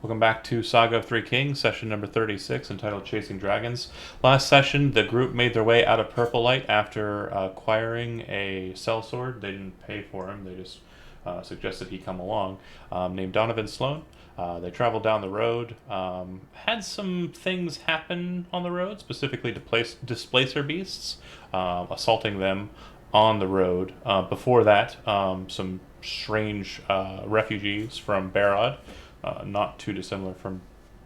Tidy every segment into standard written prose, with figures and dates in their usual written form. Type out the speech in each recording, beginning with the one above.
Welcome back to Saga of Three Kings, session number 36, entitled Chasing Dragons. Last session, the group made their way out of Purple Light after acquiring a sellsword. They didn't pay for him, they just suggested he come along, named Donovan Sloan. They traveled down the road, had some things happen on the road, specifically displacer beasts, assaulting them on the road. Before that, some strange refugees from Barad, not too dissimilar from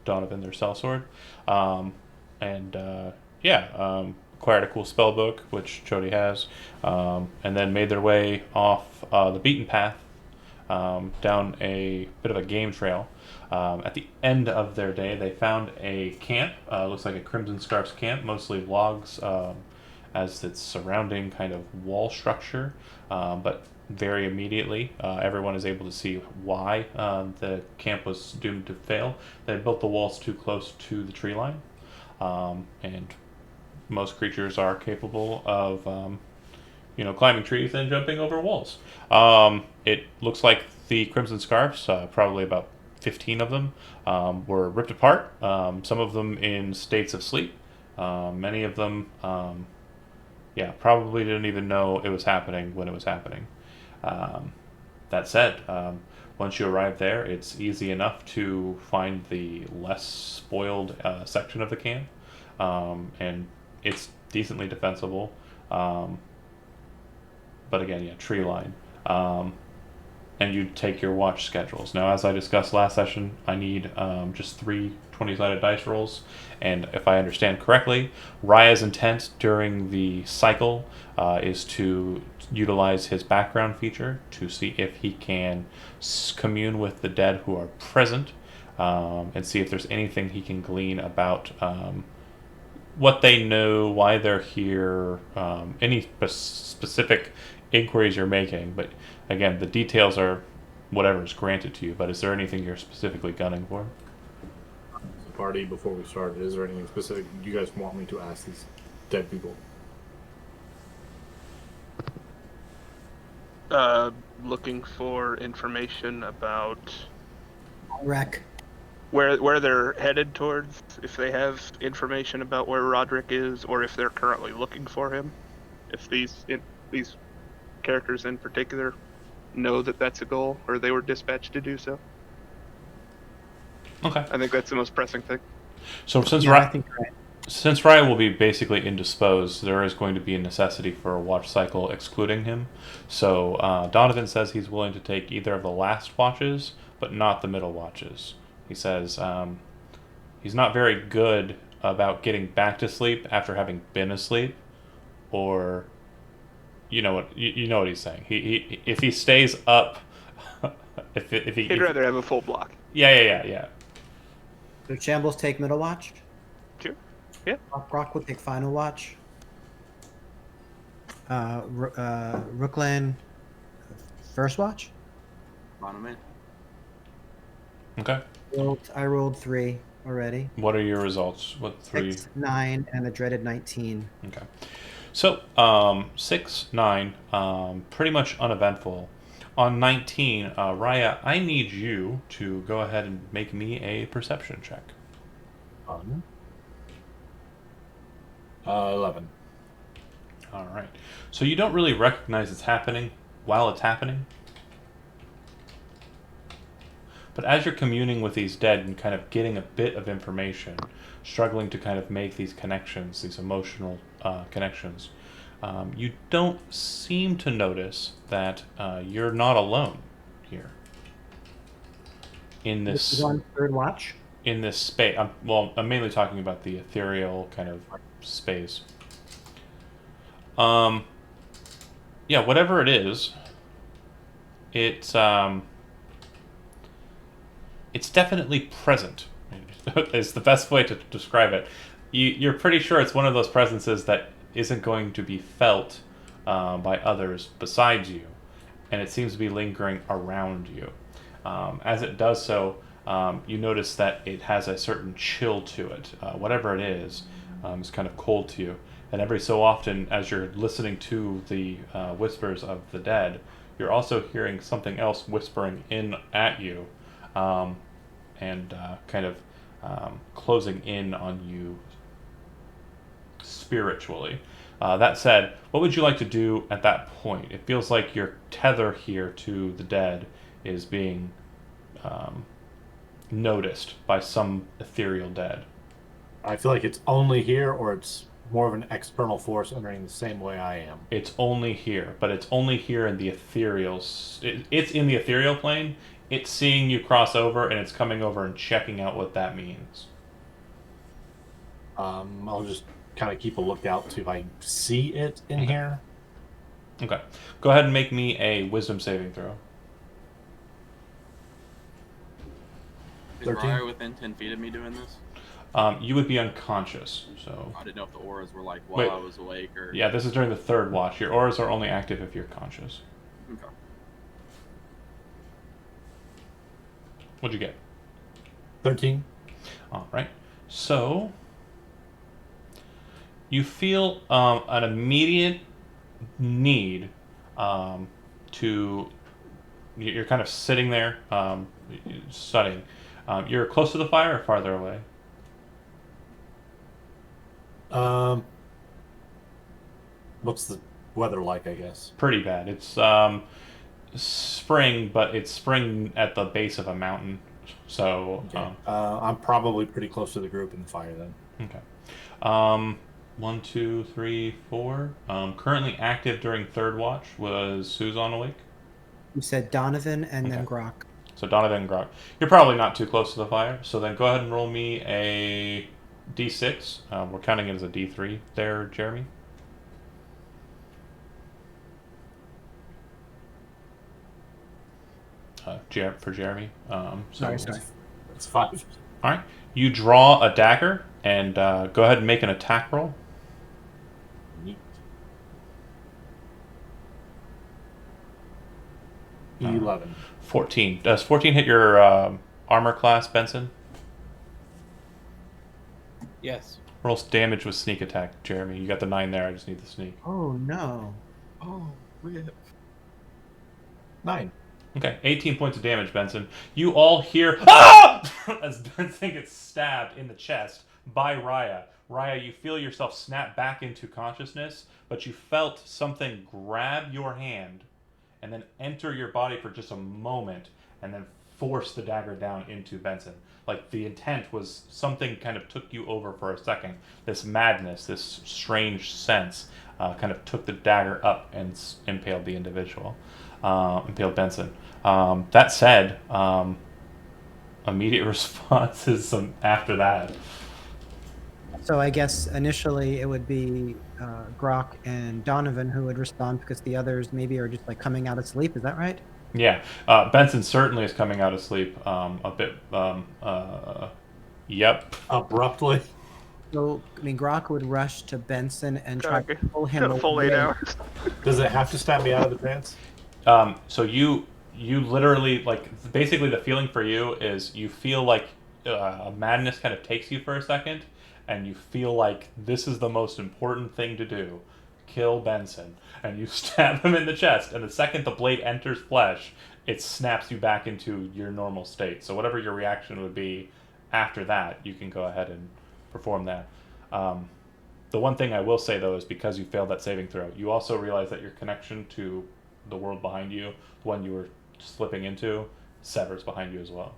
Donovan, their sellsword. And acquired a cool spell book, which Chody has, and then made their way off the beaten path down a bit of a game trail. At the end of their day, they found a camp. Looks like a Crimson Scarf's camp, mostly logs as its surrounding kind of wall structure, but very immediately, everyone is able to see why the camp was doomed to fail. They built the walls too close to the tree line, and most creatures are capable of, climbing trees and jumping over walls. It looks like the Crimson Scarfs, probably about 15 of them, were ripped apart. Some of them in states of sleep. Many of them, probably didn't even know it was happening when it was happening. That said, once you arrive there, it's easy enough to find the less spoiled section of the camp, and it's decently defensible. But again, tree line. And you take your watch schedules. Now, as I discussed last session, I need just 3 20-sided dice rolls, and if I understand correctly, Raya's intent during the cycle is to utilize his background feature to see if he can commune with the dead who are present, and see if there's anything he can glean about what they know, why they're here, any specific inquiries you're making. But again, the details are whatever is granted to you, but is there anything you're specifically gunning for? The party, before we started, is there anything specific you guys want me to ask these dead people? Looking for information about Wreck. where they're headed towards, if they have information about where Roderick is, or if they're currently looking for him. If these characters in particular know that that's a goal, or they were dispatched to do so. Okay. I think that's the most pressing thing. So since since Raya will be basically indisposed, there is going to be a necessity for a watch cycle excluding him. So Donovan says he's willing to take either of the last watches, but not the middle watches. He says he's not very good about getting back to sleep after having been asleep, or you know what he's saying. He if he stays up, He'd rather have a full block. Yeah. So Shambles take middle watch. Sure. Yeah. Rock will take final watch. Brooklyn first watch. Monument. Okay. I rolled 3 already. What are your results? What 3? 6, 9, and a dreaded 19. Okay. So 6, 9, pretty much uneventful. On 19, Raya, I need you to go ahead and make me a perception check. 11. All right. So you don't really recognize it's happening while it's happening. But as you're communing with these dead and kind of getting a bit of information, struggling to kind of make these connections, these emotional connections, you don't seem to notice that you're not alone here. In This is on third watch. In this space, I'm mainly talking about the ethereal kind of space. Whatever it is, it's definitely present. Is the best way to describe it. You're pretty sure it's one of those presences that isn't going to be felt by others besides you, and it seems to be lingering around you. As it does so, you notice that it has a certain chill to it. Whatever it is kind of cold to you. And every so often, as you're listening to the whispers of the dead, you're also hearing something else whispering in at you. and kind of closing in on you spiritually. That said, what would you like to do at that point? It feels like your tether here to the dead is being noticed by some ethereal dead. I feel like it's only here, or it's more of an external force entering the same way I am. It's only here, but it's only here in the ethereal. It's in the ethereal plane. It's seeing you cross over, and it's coming over and checking out what that means. I'll just kind of keep a lookout see if I see it in here. Okay. Go ahead and make me a wisdom saving throw. Is 13? Raya within 10 feet of me doing this? You would be unconscious, so... I didn't know if the auras were like while Wait. I was awake or... Yeah, this is during the third watch. Your auras are only active if you're conscious. Okay. What'd you get? 13. Alright. So... You feel an immediate need to... You're kind of sitting there, studying. You're close to the fire or farther away? What's the weather like, I guess? Pretty bad. It's spring, but it's spring at the base of a mountain. So, Okay. I'm probably pretty close to the group in the fire then. okay. 1, 2, 3, 4. Currently active during third watch was who's on awake? You said Donovan and then Okay. Grok. So Donovan and Grok. You're probably not too close to the fire, so then go ahead and roll me a d6. We're counting it as a d3 there, Jeremy. For Jeremy. Sorry. It's 5. All right. You draw a dagger and go ahead and make an attack roll. Neat. 11. 14. Does 14 hit your armor class, Benson? Yes. Roll damage with sneak attack, Jeremy. You got the 9 there. I just need the sneak. Oh no. Oh, rip. 9. Okay, 18 points of damage, Benson. You all hear "Ah!" as Benson gets stabbed in the chest by Raya. Raya, you feel yourself snap back into consciousness, but you felt something grab your hand and then enter your body for just a moment and then force the dagger down into Benson. Like the intent was something kind of took you over for a second. This madness, this strange sense kind of took the dagger up and impaled the individual. Impaled Benson. That said, immediate response is after that. So I guess initially it would be Grok and Donovan who would respond because the others maybe are just like coming out of sleep. Is that right? Yeah, Benson certainly is coming out of sleep a bit. Yep. Abruptly. So I mean, Grok would rush to Benson and try to pull him Got a full 8 away. hours. Does it have to stab me out of the pants? So you literally, like, basically the feeling for you is you feel like a madness kind of takes you for a second, and you feel like this is the most important thing to do. Kill Benson. And you stab him in the chest, and the second the blade enters flesh, it snaps you back into your normal state. So whatever your reaction would be after that, you can go ahead and perform that. The one thing I will say, though, is because you failed that saving throw, you also realize that your connection to the world behind you, the one you were slipping into, severs behind you as well.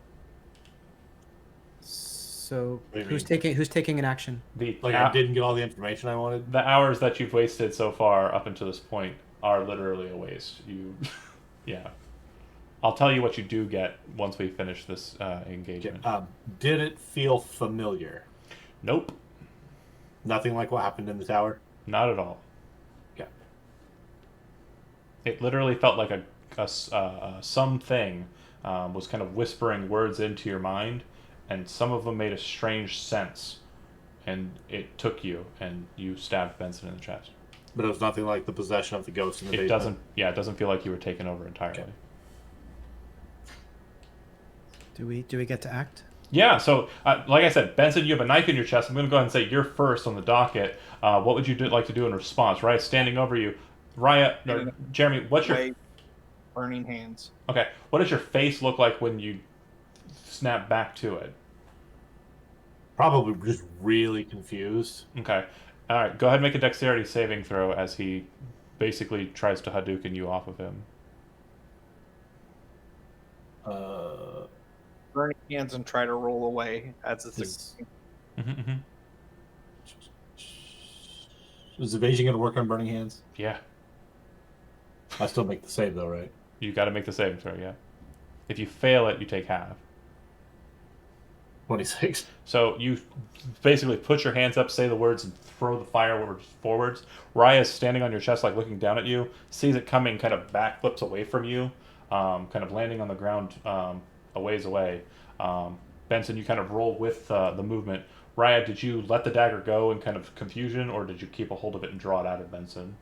So What do you who's mean? taking an action? Like I didn't get all the information I wanted? The hours that you've wasted so far up until this point are literally a waste. Yeah. I'll tell you what you do get once we finish this engagement. Did it feel familiar? Nope, Nothing like what happened in the tower? not at all. Okay. It literally felt like something was kind of whispering words into your mind, and some of them made a strange sense, and it took you, and you stabbed Benson in the chest. But it was nothing like the possession of the ghost in the It basement. it doesn't feel like you were taken over entirely. Okay. Do we get to act? Yeah, so like I said, Benson, you have a knife in your chest. I'm going to go ahead and say you're first on the docket. What would you like to do in response? Raya's standing over you. Jeremy, what's your... Wave, burning hands. Okay, what does your face look like when you snap back to it? Probably just really confused. Okay. All right. Go ahead and make a dexterity saving throw as he basically tries to Hadouken you off of him. Burning hands and try to roll away as it's Is, Mm-hmm. is evasion going to work on burning hands? Yeah. I still make the save though, right? You got to make the saving throw. Yeah. If you fail it, you take half. 26. So you basically put your hands up, say the words, and throw the fireworks forwards. Raya's standing on your chest, like looking down at you, sees it coming, kind of backflips away from you, kind of landing on the ground a ways away. Benson, you kind of roll with the movement. Raya, did you let the dagger go in kind of confusion, or did you keep a hold of it and draw it out of Benson?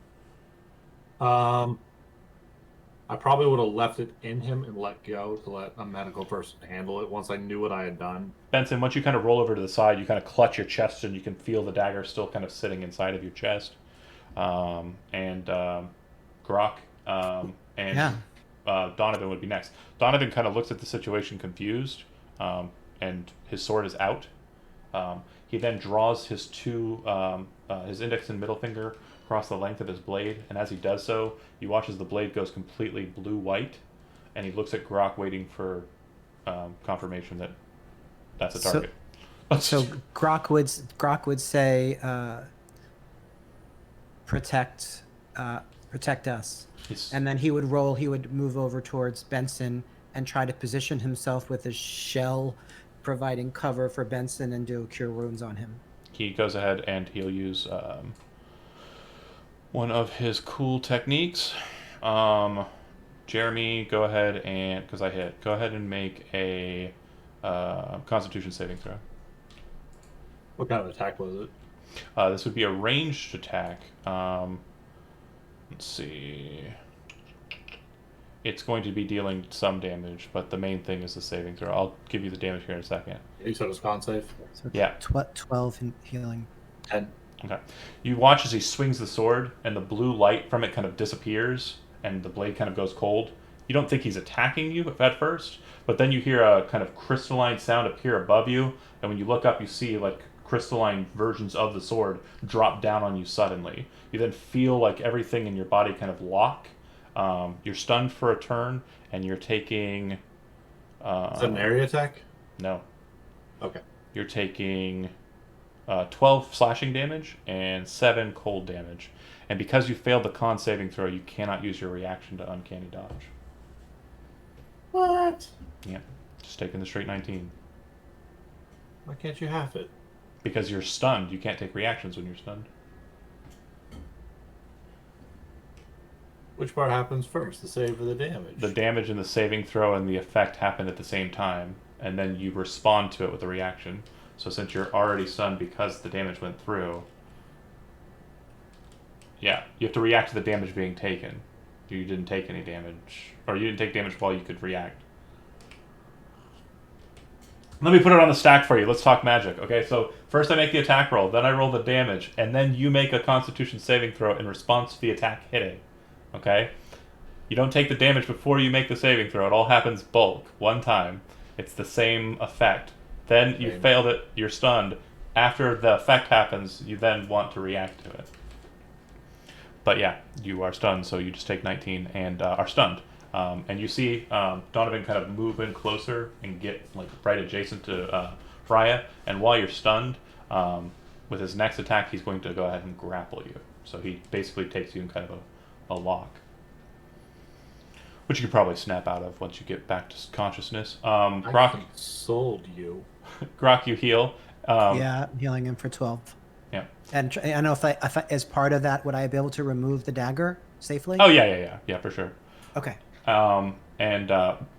I probably would have left it in him and let go to let a medical person handle it once I knew what I had done. Benson, once you kind of roll over to the side, you kind of clutch your chest and you can feel the dagger still kind of sitting inside of your chest. Grok and Yeah. Donovan would be next. Donovan kind of looks at the situation confused, and his sword is out. He then draws his his index and middle finger across the length of his blade, and as he does so, you watch as the blade goes completely blue-white, and he looks at Grok waiting for confirmation that that's a target. So Grok would say, protect us. And then he would roll. He would move over towards Benson and try to position himself with his shell, providing cover for Benson, and do cure wounds on him. He goes ahead and he'll use one of his cool techniques. Jeremy, go ahead and, because I hit, go ahead and make a Constitution saving throw. What kind of attack was it? This would be a ranged attack. Let's see. It's going to be dealing some damage, but the main thing is the saving throw. I'll give you the damage here in a second. You said it was con save? So Yeah. 12 in healing. 10. Okay. You watch as he swings the sword, and the blue light from it kind of disappears, and the blade kind of goes cold. You don't think he's attacking you at first, but then you hear a kind of crystalline sound appear above you, and when you look up, you see like crystalline versions of the sword drop down on you suddenly. You then feel like everything in your body kind of lock. You're stunned for a turn, and you're taking... Is that an area attack? No. Okay. You're taking 12 slashing damage and 7 cold damage. And because you failed the con saving throw, you cannot use your reaction to uncanny dodge. What? Yeah, just taking the straight 19. Why can't you have it? Because you're stunned. You can't take reactions when you're stunned. Which part happens first, the save or the damage? The damage and the saving throw and the effect happen at the same time, and then you respond to it with a reaction. So since you're already stunned because the damage went through, yeah, you have to react to the damage being taken. You didn't take any damage, or you didn't take damage while you could react. Let me put it on the stack for you. Let's talk magic. Okay, so first I make the attack roll, then I roll the damage, and then you make a Constitution saving throw in response to the attack hitting. Okay? You don't take the damage before you make the saving throw. It all happens bulk, one time. It's the same effect. Then you failed it, you're stunned. After the effect happens, you then want to react to it. But yeah, you are stunned, so you just take 19 and are stunned. And you see Donovan kind of move in closer and get like right adjacent to Raya. And while you're stunned, with his next attack, he's going to go ahead and grapple you. So he basically takes you in kind of a lock, which you could probably snap out of once you get back to consciousness. Grok, sold you. Grok, you heal. Yeah, healing him for 12. Yeah. And I know if I, as part of that, would I be able to remove the dagger safely? Oh yeah, for sure. Okay. And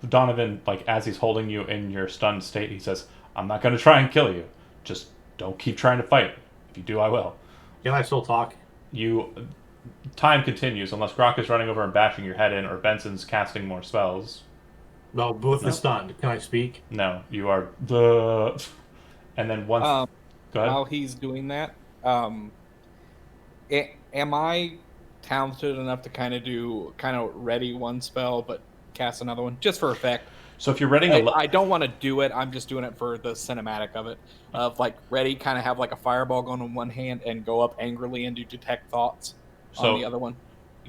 Donovan, like as he's holding you in your stunned state, he says, "I'm not going to try and kill you. Just don't keep trying to fight. If you do, I will." Can I still talk? Time continues unless Grok is running over and bashing your head in, or Benson's casting more spells. No, both the stunned. Can I speak? No, you are the. And then once. Go ahead. While he's doing that, am I talented enough to kind of ready one spell but cast another one just for effect? So if you're ready I don't want to do it. I'm just doing it for the cinematic of it. Of like ready, kind of have like a fireball going on one hand and go up angrily and do detect thoughts on the other one.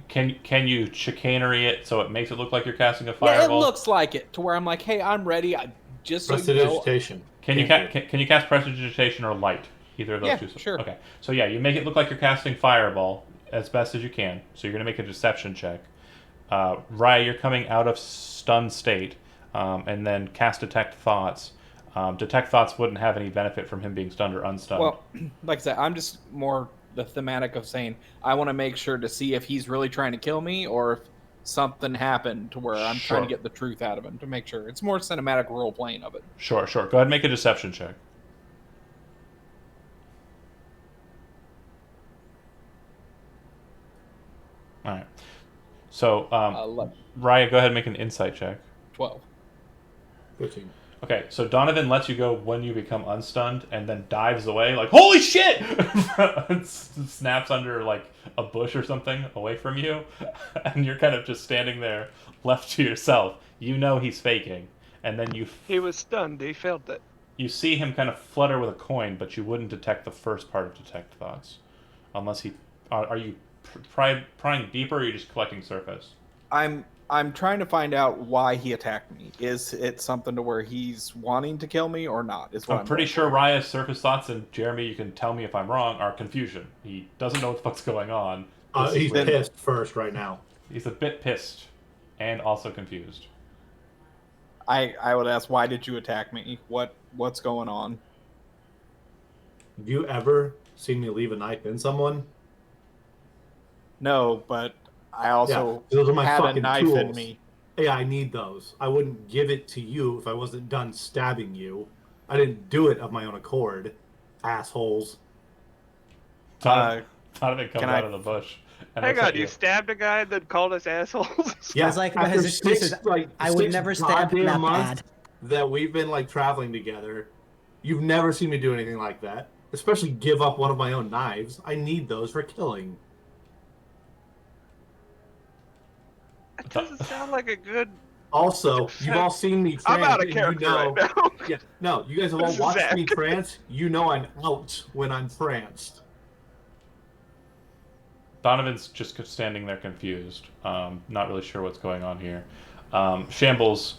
Can you chicanery it so it makes it look like you're casting a Yeah, fireball? it looks like it to where I'm like, hey, I'm ready. Just so you know. Prestidigitation. Can you cast prestidigitation or light? Either of those two. Sure. Okay. So yeah, you make it look like you're casting fireball as best as you can. So you're gonna make a deception check. Raya, you're coming out of stun state, and then cast detect thoughts. Detect thoughts wouldn't have any benefit from him being stunned or unstunned. Well, like I said, I'm just more the thematic of saying I want to make sure to see if he's really trying to kill me or if something happened to where I'm trying to get the truth out of him to make sure. It's more cinematic role playing of it. Sure. Go ahead and make a deception check. All right. So, 11, Raya, go ahead and make an insight check. 12. 15. Okay, so Donovan lets you go when you become unstunned, and then dives away like "Holy shit!" and snaps under like a bush or something away from you, and you're kind of just standing there, left to yourself. You know he's faking, and then He was stunned. He felt it. you see him kind of flutter with a coin, but you wouldn't detect the first part of detect thoughts, unless he. Are you prying deeper, or are you just collecting surface? I'm trying to find out why he attacked me. Is it something to where he's wanting to kill me or not? Is what I'm pretty sure Raya's surface thoughts, and Jeremy, you can tell me if I'm wrong, are confusion. He doesn't know what the fuck's going on. He's pissed first right now. He's a bit pissed and also confused. I would ask, why did you attack me? What's going on? Have you ever seen me leave a knife in someone? No, but I also those are my had a fucking knife tools. in me. Yeah, I need those. I wouldn't give it to you if I wasn't done stabbing you. I didn't do it of my own accord, assholes. Donovan comes out of the bush. And Hang looks on, at you stabbed a guy and then called us assholes? Yeah, It's like his excuses. I would never stab him that bad. That we've been like traveling together. You've never seen me do anything like that. Especially give up one of my own knives. I need those for killing. That doesn't sound like a good... Also, you've all seen me trance. I'm out of and character you know, right now. Yeah, no, you guys have all This is watched Zach. me trance. You know I'm out when I'm tranced. Donovan's just standing there confused, not really sure what's going on here. Shambles,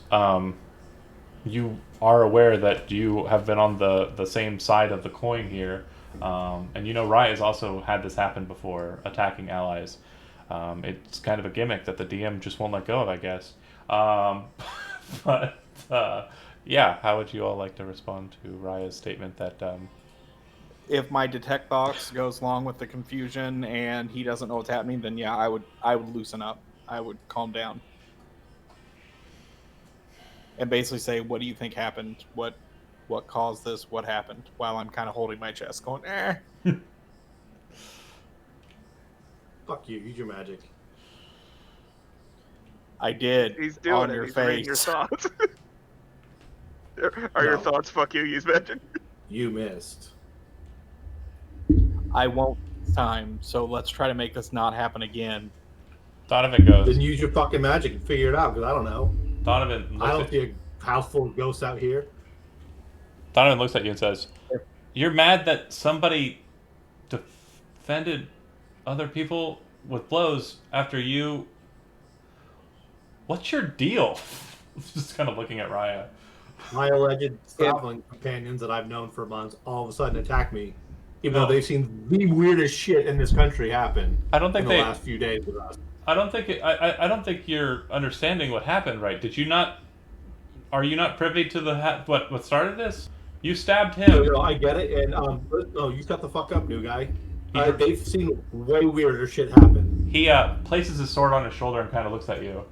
you are aware that you have been on the same side of the coin here, and you know Raya's also had this happen before, attacking allies. It's kind of a gimmick that the DM just won't let go of, I guess. But yeah, how would you all like to respond to Raya's statement that If my detect thoughts goes along with the confusion and he doesn't know what's happening, then yeah, I would loosen up. I would calm down. And basically say, what do you think happened? What caused this? What happened? While I'm kind of holding my chest going, Fuck you, use your magic. I did. He's doing on it. your He's face. reading your thoughts. Are your thoughts fuck you, use magic? You missed. I won't this time, so let's try to make this not happen again. Donovan goes? Then use your fucking magic and figure it out, because I don't know. Donovan I don't looks, see a house full of ghosts out here. Donovan looks at you and says, "You're mad that somebody defended other people with blows after you. What's your deal?" Just kind of looking at Raya. My alleged traveling companions that I've known for months all of a sudden attack me, even No. though they've seen the weirdest shit in this country happen. I don't think in the last few days with us. I don't think I don't think you're understanding what happened. Right? Did you not? Are you not privy to the what started this? You stabbed him. No, I get it, and no, you shut the fuck up, new guy. They've seen way weirder shit happen. He places his sword on his shoulder and kind of looks at you.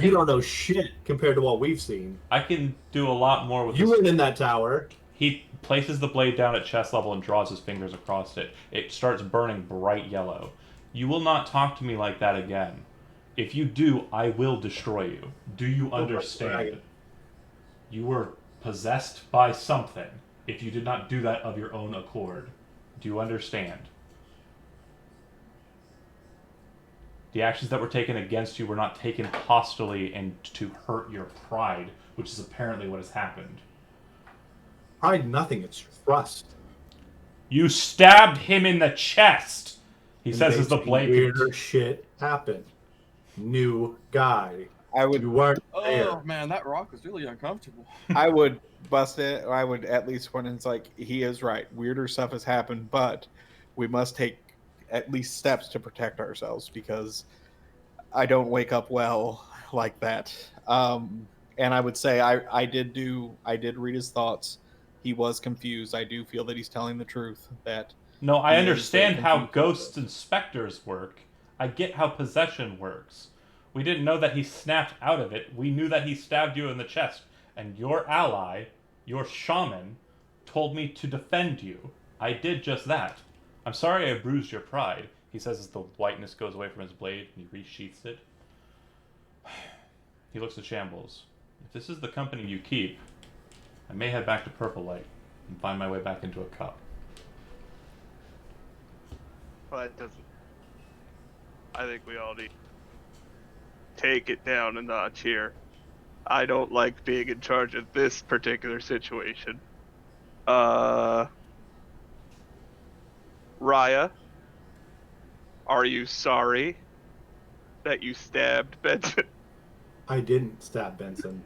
You don't know shit compared to what we've seen. I can do a lot more with You this. weren't in that tower. He places the blade down at chest level and draws his fingers across it. It starts burning bright yellow. You will not talk to me like that again. If you do, I will destroy you. Do you understand? You were possessed by something if you did not do that of your own accord. Do you understand? The actions that were taken against you were not taken hostilely and to hurt your pride, which is apparently what has happened. Pride nothing, it's trust. You stabbed him in the chest, he And says they as the see blade... weirder shit happen. New guy. I would You weren't there. Oh man, that rock was really uncomfortable. I would bust it. I would at least when it's like he is right. Weirder stuff has happened, but we must take at least steps to protect ourselves because I don't wake up well like that. And I would say I did read his thoughts. He was confused. I do feel that he's telling the truth. That No, I he is very understand how confused ghosts also. and specters work. I get how possession works. We didn't know that he snapped out of it. We knew that he stabbed you in the chest. And your ally, your shaman, told me to defend you. I did just that. I'm sorry I bruised your pride, he says as the whiteness goes away from his blade and he resheaths it. He looks at Shambles. If this is the company you keep, I may head back to Purple Light and find my way back into a cup. Well, that doesn't. I think we all need to take it down a notch here. I don't like being in charge of this particular situation. Raya, are you sorry that you stabbed Benson? I didn't stab Benson.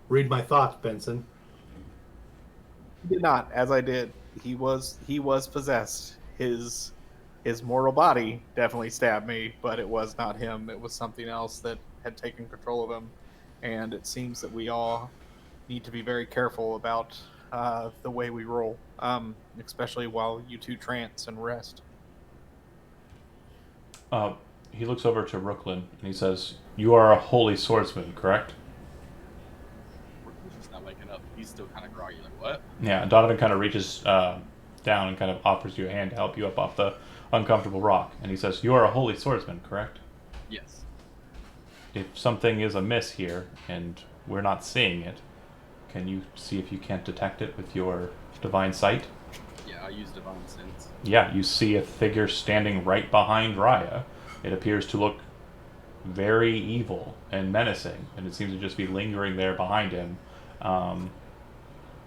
Read my thoughts, Benson. He did not, as I did. He was possessed. His mortal body definitely stabbed me, but it was not him. It was something else that had taken control of him. And it seems that we all need to be very careful about the way we roll, especially while you two trance and rest. He looks over to Brooklyn and he says, "You are a holy swordsman, correct?" Brooklyn's just not waking up. He's still kind of groggy. Like what? Yeah, and Donovan kind of reaches down and kind of offers you a hand to help you up off the uncomfortable rock. And he says, "You are a holy swordsman, correct?" Yes. If something is amiss here and we're not seeing it, can you see if you can't detect it with your divine sight? Yeah, I use divine sense. Yeah, you see a figure standing right behind Raya. It appears to look very evil and menacing, and it seems to just be lingering there behind him.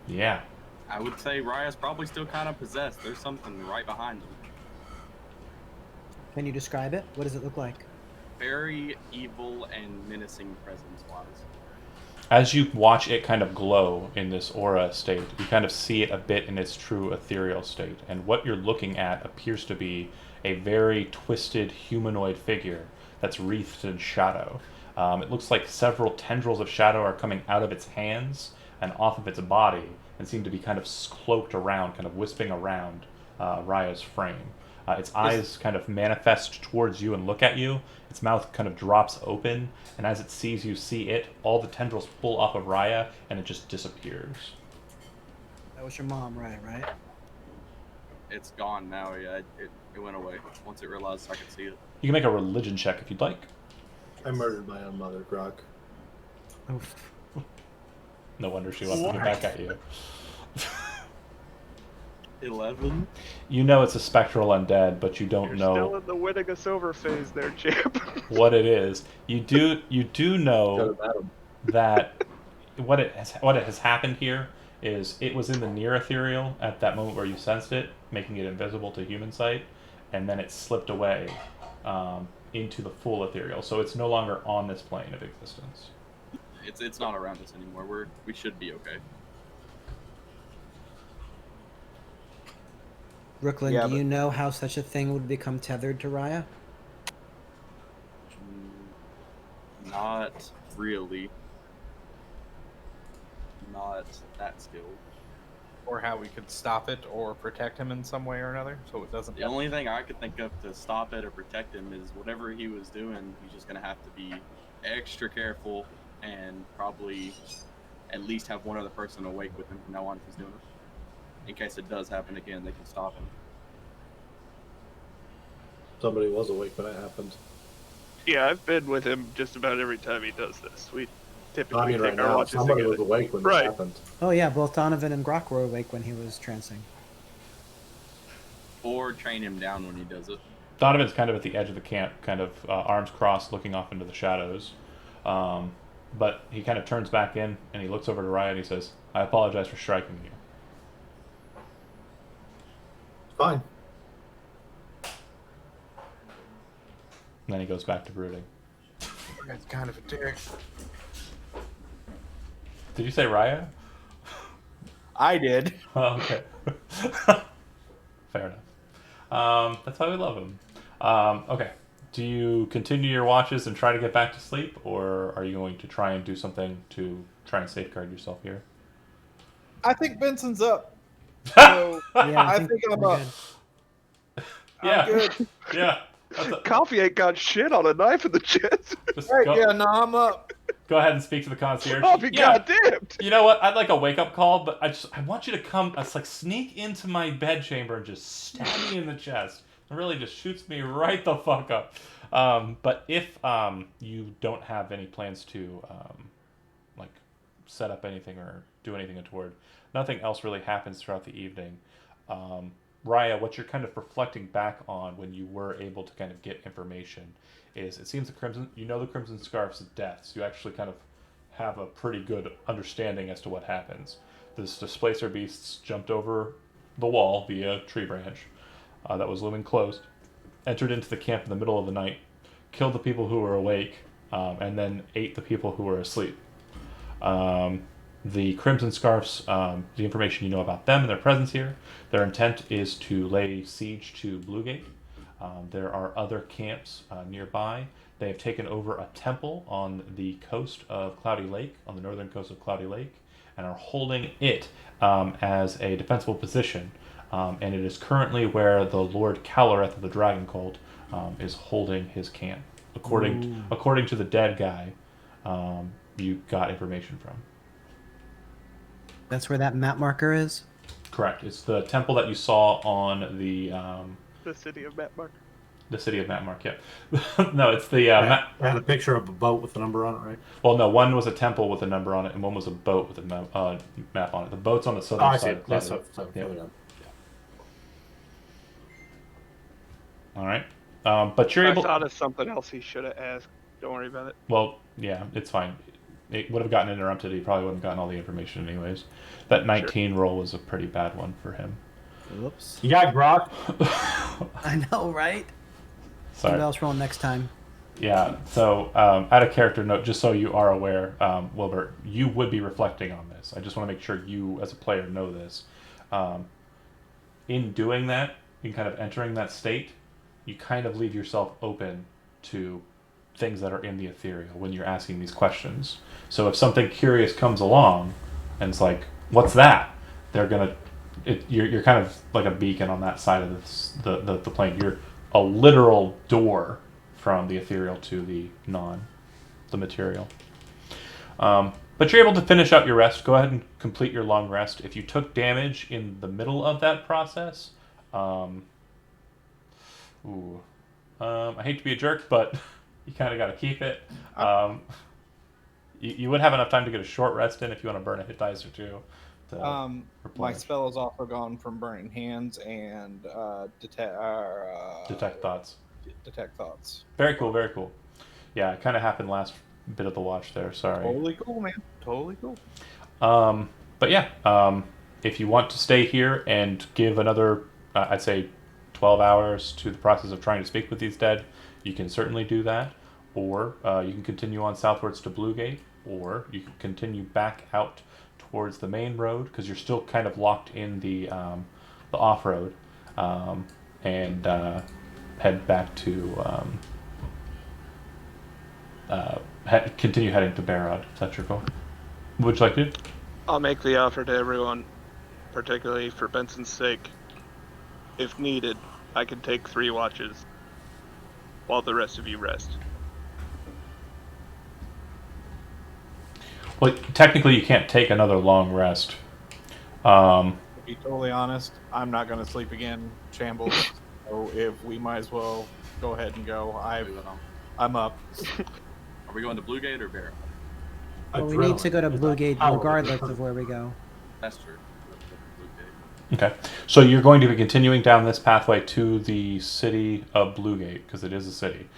Yeah. I would say Raya's probably still kind of possessed. There's something right behind him. Can you describe it? What does it look like? Very evil and menacing presence-wise. As you watch it kind of glow in this aura state, you kind of see it a bit in its true ethereal state. And what you're looking at appears to be a very twisted humanoid figure that's wreathed in shadow. It looks like several tendrils of shadow are coming out of its hands and off of its body and seem to be kind of cloaked around, kind of wisping around Raya's frame. Its eyes kind of manifest towards you and look at you. Its mouth kind of drops open, and as it sees you see it, all the tendrils pull off of Raya, and it just disappears. That was your mom, right? It's gone now. Yeah, it went away once it realized I could see it. You can make a religion check if you'd like. I murdered my own mother, Grok. Oof. No wonder she wants to get back at you. 11. You know it's a spectral undead, but you don't You're know still in the winning a silver phase there, champ. what it is. You do know that what has happened here is it was in the near ethereal at that moment where you sensed it, making it invisible to human sight, and then it slipped away into the full ethereal. So it's no longer on this plane of existence. It's not around us anymore. We should be okay. Brooklyn, Yeah, do but- you know how such a thing would become tethered to Raya? Not really. Not that skilled. Or how we could stop it or protect him in some way or another, so it doesn't. The only thing I could think of to stop it or protect him is whatever he was doing, he's just gonna have to be extra careful and probably at least have one other person awake with him from now on if he's doing it. In case it does happen again, they can stop him. Somebody was awake when it happened. Yeah, I've been with him just about every time he does this. We typically I mean, right take our now, watches somebody together. was awake when Right. it happened. Oh yeah, both Donovan and Grok were awake when he was trancing. Or train him down when he does it. Donovan's kind of at the edge of the camp, kind of arms crossed, looking off into the shadows. But he kind of turns back in and he looks over to Raya and he says, "I apologize for striking you." Fine. And then he goes back to brooding. That's kind of a dick. Did you say Raya? I did. Oh, okay. Fair enough. That's why we love him. Okay. Do you continue your watches and try to get back to sleep, or are you going to try and do something to try and safeguard yourself here? I think Benson's up. So Yeah, I think I'm we're up. good. Yeah. I'm good. Yeah. That's Coffee ain't got shit on a knife in the chest. just Right, go, yeah, no, I'm up. go ahead and speak to the concierge. Coffee, Yeah. goddamn. You know what? I'd like a wake-up call, but I want you to come, like sneak into my bed chamber and just stab me in the chest. It really just shoots me right the fuck up. But if you don't have any plans to like set up anything or do anything untoward, nothing else really happens throughout the evening. Raya, what you're kind of reflecting back on when you were able to kind of get information is it seems the Crimson Scarf's death, so you actually kind of have a pretty good understanding as to what happens. This displacer beasts jumped over the wall via tree branch that was looming close, entered into the camp in the middle of the night, killed the people who were awake, and then ate the people who were asleep. The Crimson Scarfs, the information you know about them and their presence here, their intent is to lay siege to Bluegate. There are other camps nearby. They have taken over a temple on the coast of Cloudy Lake, on the northern coast of Cloudy Lake, and are holding it as a defensible position. And it is currently where the Lord Calareth of the Dragon Cult is holding his camp. According to the dead guy, you got information from. That's where that map marker is? Correct. It's the temple that you saw on the city of Matmark. the city of Matmark. Yeah. No, it's the I had a picture of a boat with a number on it, right? well, no, one was a temple with a number on it, and one was a boat with a map on it. The boat's on the southern Oh, I side see. of Yes, Cloudy. so Yeah. further down. All right. But you're I able. thought of something else he should have asked. Don't worry about it. Well, yeah, it's fine. It would have gotten interrupted. He probably wouldn't have gotten all the information anyways. That 19 roll was a pretty bad one for him. Whoops. You got Grok? I know, right? Sorry. Who else roll next time? Yeah, so add a character note, just so you are aware, Wilbert, you would be reflecting on this. I just want to make sure you, as a player, know this. In doing that, in kind of entering that state, you kind of leave yourself open to things that are in the ethereal when you're asking these questions. So if something curious comes along, and it's like, what's that? They're going to... You're kind of like a beacon on that side of the plane. You're a literal door from the ethereal to the material. But you're able to finish out your rest. Go ahead and complete your long rest. If you took damage in the middle of that process, I hate to be a jerk, but you kind of got to keep it. You would have enough time to get a short rest in if you want to burn a hit dice or two. My replenish. spell is also gone from Burning Hands and Detect thoughts. Detect Thoughts. Very cool, very cool. Yeah, it kind of happened last bit of the watch there. Sorry. Totally cool, man. Totally cool. But yeah, if you want to stay here and give another, I'd say, 12 hours to the process of trying to speak with these dead, you can certainly do that. Or you can continue on southwards to Bluegate, or you can continue back out towards the main road because you're still kind of locked in the off-road, and head back to continue heading to Barrod. If that's your goal. What would you like to do? I'll make the offer to everyone, particularly for Benson's sake. If needed, I can take 3 watches while the rest of you rest. Well, technically, you can't take another long rest. To be totally honest, I'm not going to sleep again, Shambles. So if we might as well go ahead and go. I'm up. Are we going to Bluegate or Barrow? Well, we need to go to Adrenaline. Bluegate Power. regardless of where we go. That's true. Okay. So you're going to be continuing down this pathway to the city of Bluegate, because it is a city.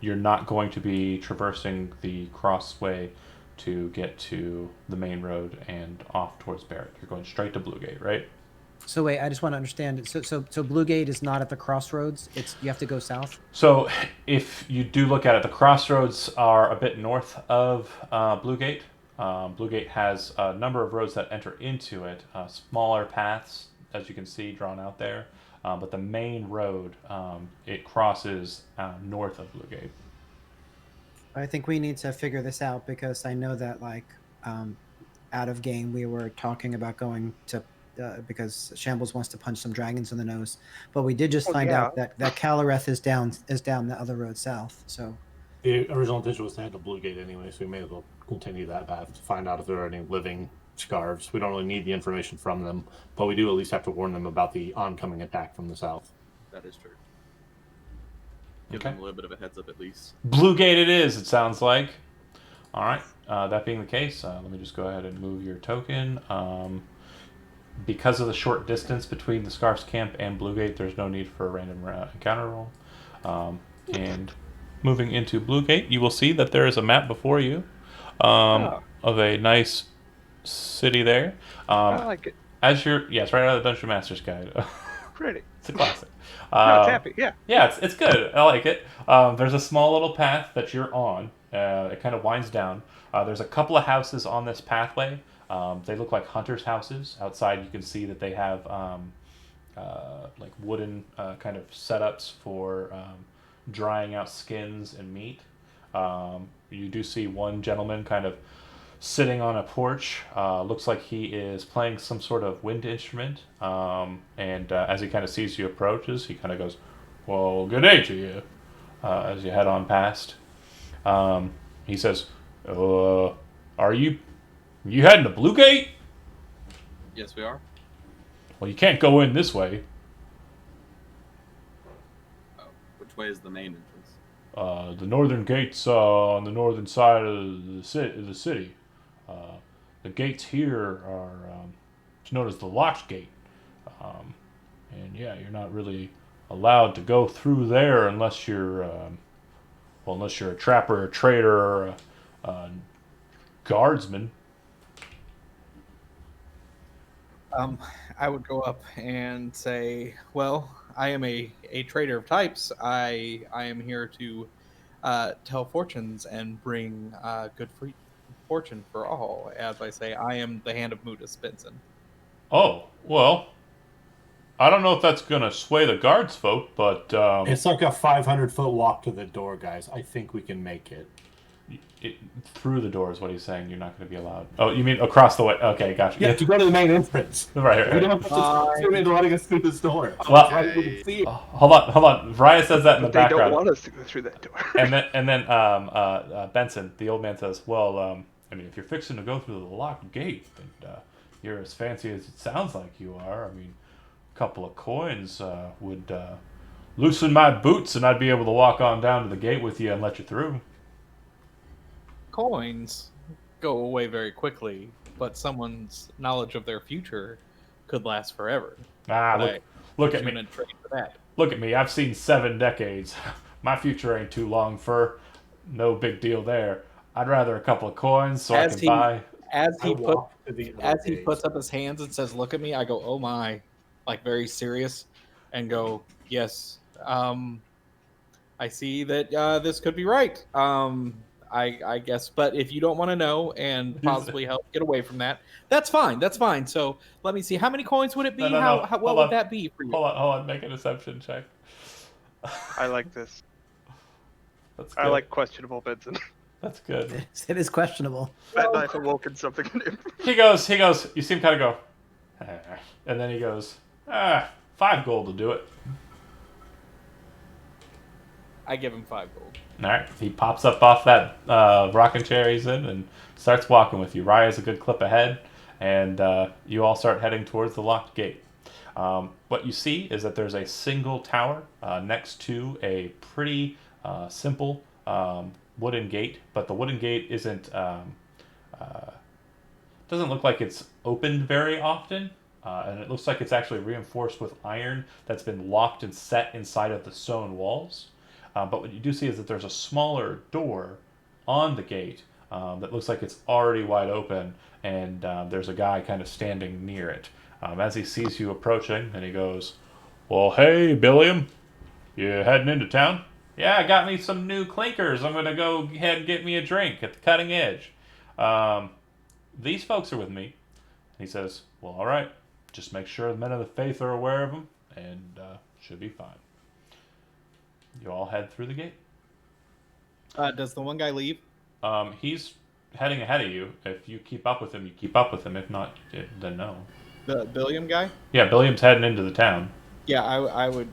You're not going to be traversing the crossway to get to the main road and off towards Barrett. You're going straight to Bluegate, right? So wait, I just want to understand. So Blue Gate is not at the crossroads. It's you have to go south. So if you do look at it, the crossroads are a bit north of Bluegate. Bluegate has a number of roads that enter into it, smaller paths, as you can see drawn out there. But the main road, it crosses north of Bluegate. I think we need to figure this out because I know that out of game we were talking about going to because Shambles wants to punch some dragons in the nose, but we did just find out that Calareth is down the other road south. So the original intention was to head to Bluegate anyway, so we may as well continue that path to find out if there are any living scarves. We don't really need the information from them, but we do at least have to warn them about the oncoming attack from the south. That is true. Give them a little bit of a heads up at least. Bluegate it is, it sounds like. All right. That being the case, let me just go ahead and move your token. Because of the short distance between the Scarfs camp and Bluegate, there's no need for a random encounter roll. And moving into Bluegate, you will see that there is a map before you of a nice city there. I like it. Yes, right out of the Dungeon Master's Guide. Pretty. It's a classic. No, it's happy. Yeah. Yeah, it's good. I like it. There's a small little path that you're on. It kind of winds down. There's a couple of houses on this pathway. They look like hunters' houses. Outside, you can see that they have like wooden kind of setups for drying out skins and meat. You do see one gentleman kind of sitting on a porch. Looks like he is playing some sort of wind instrument. And as he kind of sees you approaches, he kind of goes, "Well, good day to you," as you head on past. He says, "Are you heading to Bluegate?" Yes, we are. "Well, you can't go in this way. Oh, which way is the main entrance? The northern gate's on the northern side of the city. The gates here are it's known as the Locked Gate. And yeah, you're not really allowed to go through there unless you're a trapper, a trader, or a guardsman." I would go up and say, "Well, I am a trader of types. I am here to tell fortunes and bring good fortune for all." As I say, I am the Hand of Mudas Benson. "Oh, well, I don't know if that's gonna sway the guards folk, but It's like a 500-foot walk to the door, guys. I think we can make it. Through the door is what he's saying. You're not going to be allowed. Oh, you mean across the way? Okay, gotcha. Yeah, to go to the main entrance. Right. We don't have to assume into letting us through this door. Well, See. hold on. Vrya says that in the They background. don't want us to go through that door. and then Benson, the old man, says, "Well, I mean, if you're fixing to go through the locked gate, and you're as fancy as it sounds like you are, I mean, a couple of coins would loosen my boots, and I'd be able to walk on down to the gate with you and let you through." Coins go away very quickly, but someone's knowledge of their future could last forever. Look at me. Trade for that. Look at me. I've seen 7 decades. My future ain't too long for. No big deal there. I'd rather a couple of coins so I can buy. As he Gate. puts up his hands and says, "Look at me," I go, "Oh my," like very serious, and go, "Yes, I see that this could be right. I guess, but if you don't want to know and possibly help get away from that, that's fine. That's fine. So let me see. How many coins would it be? No. What would that be for you?" Hold on. Make an deception check. I like this. That's good. I like questionable Benson. That's good. It is questionable. That knife awoken something in him. He goes. You see him kind of go, and then he goes, 5 gold will do it. I give him 5 gold. All right. He pops up off that rocking chair he's in and starts walking with you. Raya's a good clip ahead, and you all start heading towards the locked gate. What you see is that there's a single tower next to a pretty simple wooden gate, but the wooden gate isn't doesn't look like it's opened very often. and it looks like it's actually reinforced with iron that's been locked and set inside of the stone walls. But what you do see is that there's a smaller door on the gate that looks like it's already wide open, and there's a guy kind of standing near it. As he sees you approaching, and he goes, "Well, hey, Billiam, you heading into town?" "Yeah, I got me some new clinkers. I'm going to go ahead and get me a drink at the Cutting Edge. Um, these folks are with me." He says, "Well, all right. Just make sure the men of the faith are aware of them, and should be fine." You all head through the gate. Does the one guy leave? He's heading ahead of you. If you keep up with him, you keep up with him. If not, then no. The Billiam guy? Yeah, Billiam's heading into the town. Yeah, I would.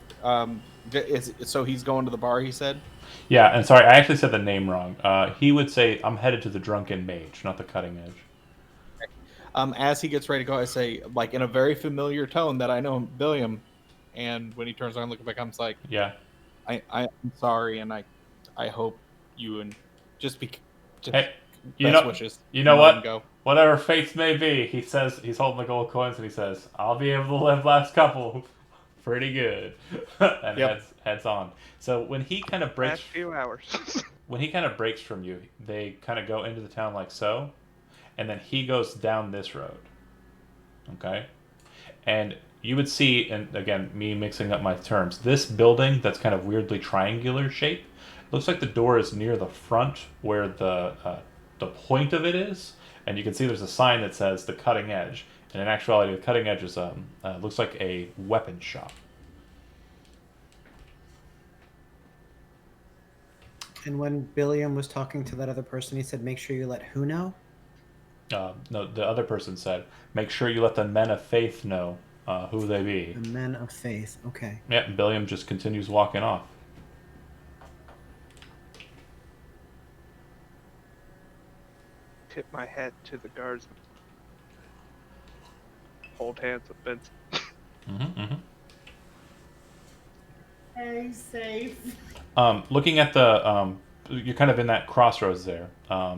So he's going to the bar, he said? Yeah, and sorry, I actually said the name wrong. He would say, "I'm headed to the Drunken Mage, not the Cutting Edge." As he gets ready to go, I say, like, in a very familiar tone that I know Billiam, and when he turns around looking back, I'm like, Yeah. I'm sorry, and I hope you and just Hey, best wishes. You know Let him what? go. Whatever fates may be, he says, he's holding the gold coins, and he says, "I'll be able to live last couple pretty good." And Yep. heads on. So when he kind of breaks, Last few hours. when he kind of breaks from you, they kind of go into the town like so, and then he goes down this road. Okay? And you would see, and again, me mixing up my terms, this building that's kind of weirdly triangular shape, looks like the door is near the front where the point of it is, and you can see there's a sign that says the Cutting Edge. And in actuality, the Cutting Edge is looks like a weapon shop. And when Billiam was talking to that other person, he said, "Make sure you let who know?" No, the other person said, "Make sure you let the men of faith know who they be." The men of faith. Okay. Yeah, and Billiam just continues walking off. Tip my hat to the guards. Hold hands with Benson. Are you safe? Looking at the, you're kind of in that crossroads there.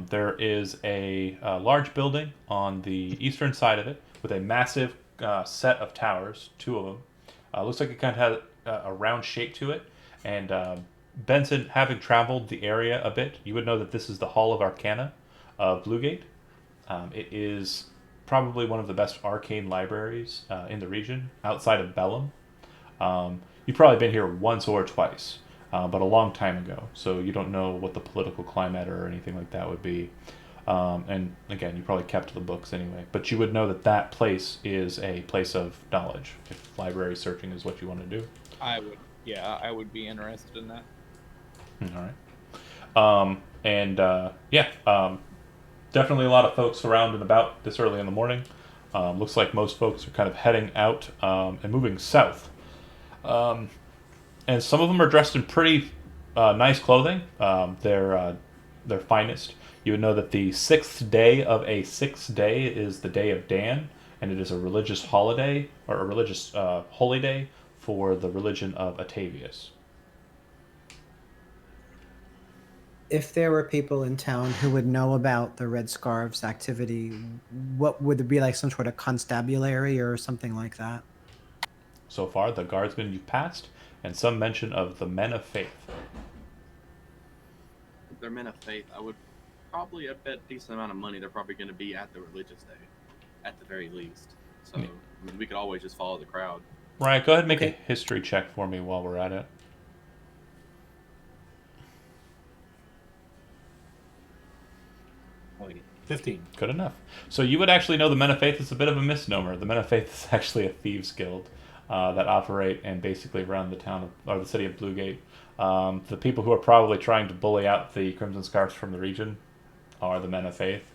There is a large building on the eastern side of it with a massive set of towers, two of them. Looks like it kind of has a round shape to it. And Benson, having traveled the area a bit, you would know that this is the Hall of Arcana of Bluegate. It is probably one of the best arcane libraries in the region, outside of Bellum. You've probably been here once or twice, but a long time ago, so you don't know what the political climate or anything like that would be. And again, you probably kept the books anyway, but you would know that that place is a place of knowledge, if library searching is what you want to do. I would be interested in that. All right. Definitely a lot of folks around and about this early in the morning. Looks like most folks are kind of heading out and moving south. And some of them are dressed in pretty nice clothing. Their finest. You would know that the 6th day of a 6th day is the day of Dan, and it is a religious holiday, or a religious holy day for the religion of Atavius. If there were people in town who would know about the Red Scarves activity, what would there be, like some sort of constabulary or something like that? So far, the guardsmen you've passed, and some mention of the men of faith. If they're men of faith, I would probably, I bet a decent amount of money they're probably going to be at the religious day, at the very least. So, I mean, we could always just follow the crowd. Right, go ahead and make a history check for me while we're at it. 15. Good enough. So you would actually know the Men of Faith is a bit of a misnomer. The Men of Faith is actually a thieves guild that operate and basically run the town of, or the city of Bluegate. The people who are probably trying to bully out the Crimson Scarfs from the region are the Men of Faith.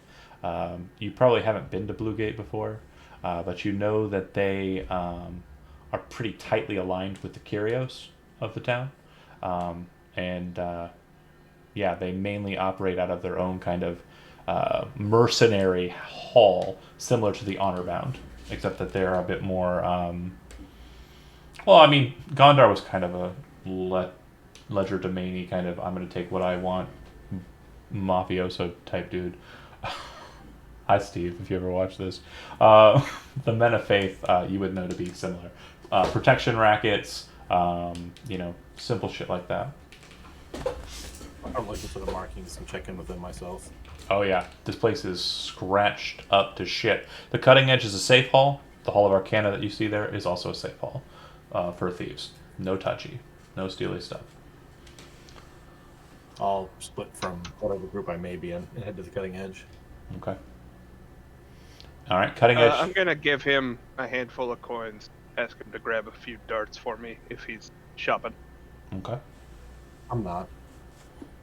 You probably haven't been to Bluegate before, but you know that they are pretty tightly aligned with the Kyrios of the town. They mainly operate out of their own kind of mercenary hall, similar to the Honor Bound, except that they're a bit more. Gondar was kind of a ledger domainy kind of, I'm going to take what I want, mafioso type dude. Hi, Steve, if you ever watch this. The Men of Faith, you would know to be similar. Protection rackets, simple shit like that. I'm looking for the markings and check in with them myself. Oh yeah, this place is scratched up to shit. The cutting edge is a safe hall. The Hall of Arcana that you see there is also a safe hall for thieves. No touchy, no steely stuff. I'll split from whatever group I may be in and head to the cutting edge. Okay. All right, cutting edge. I'm gonna give him a handful of coins. Ask him to grab a few darts for me if he's shopping. Okay. I'm not.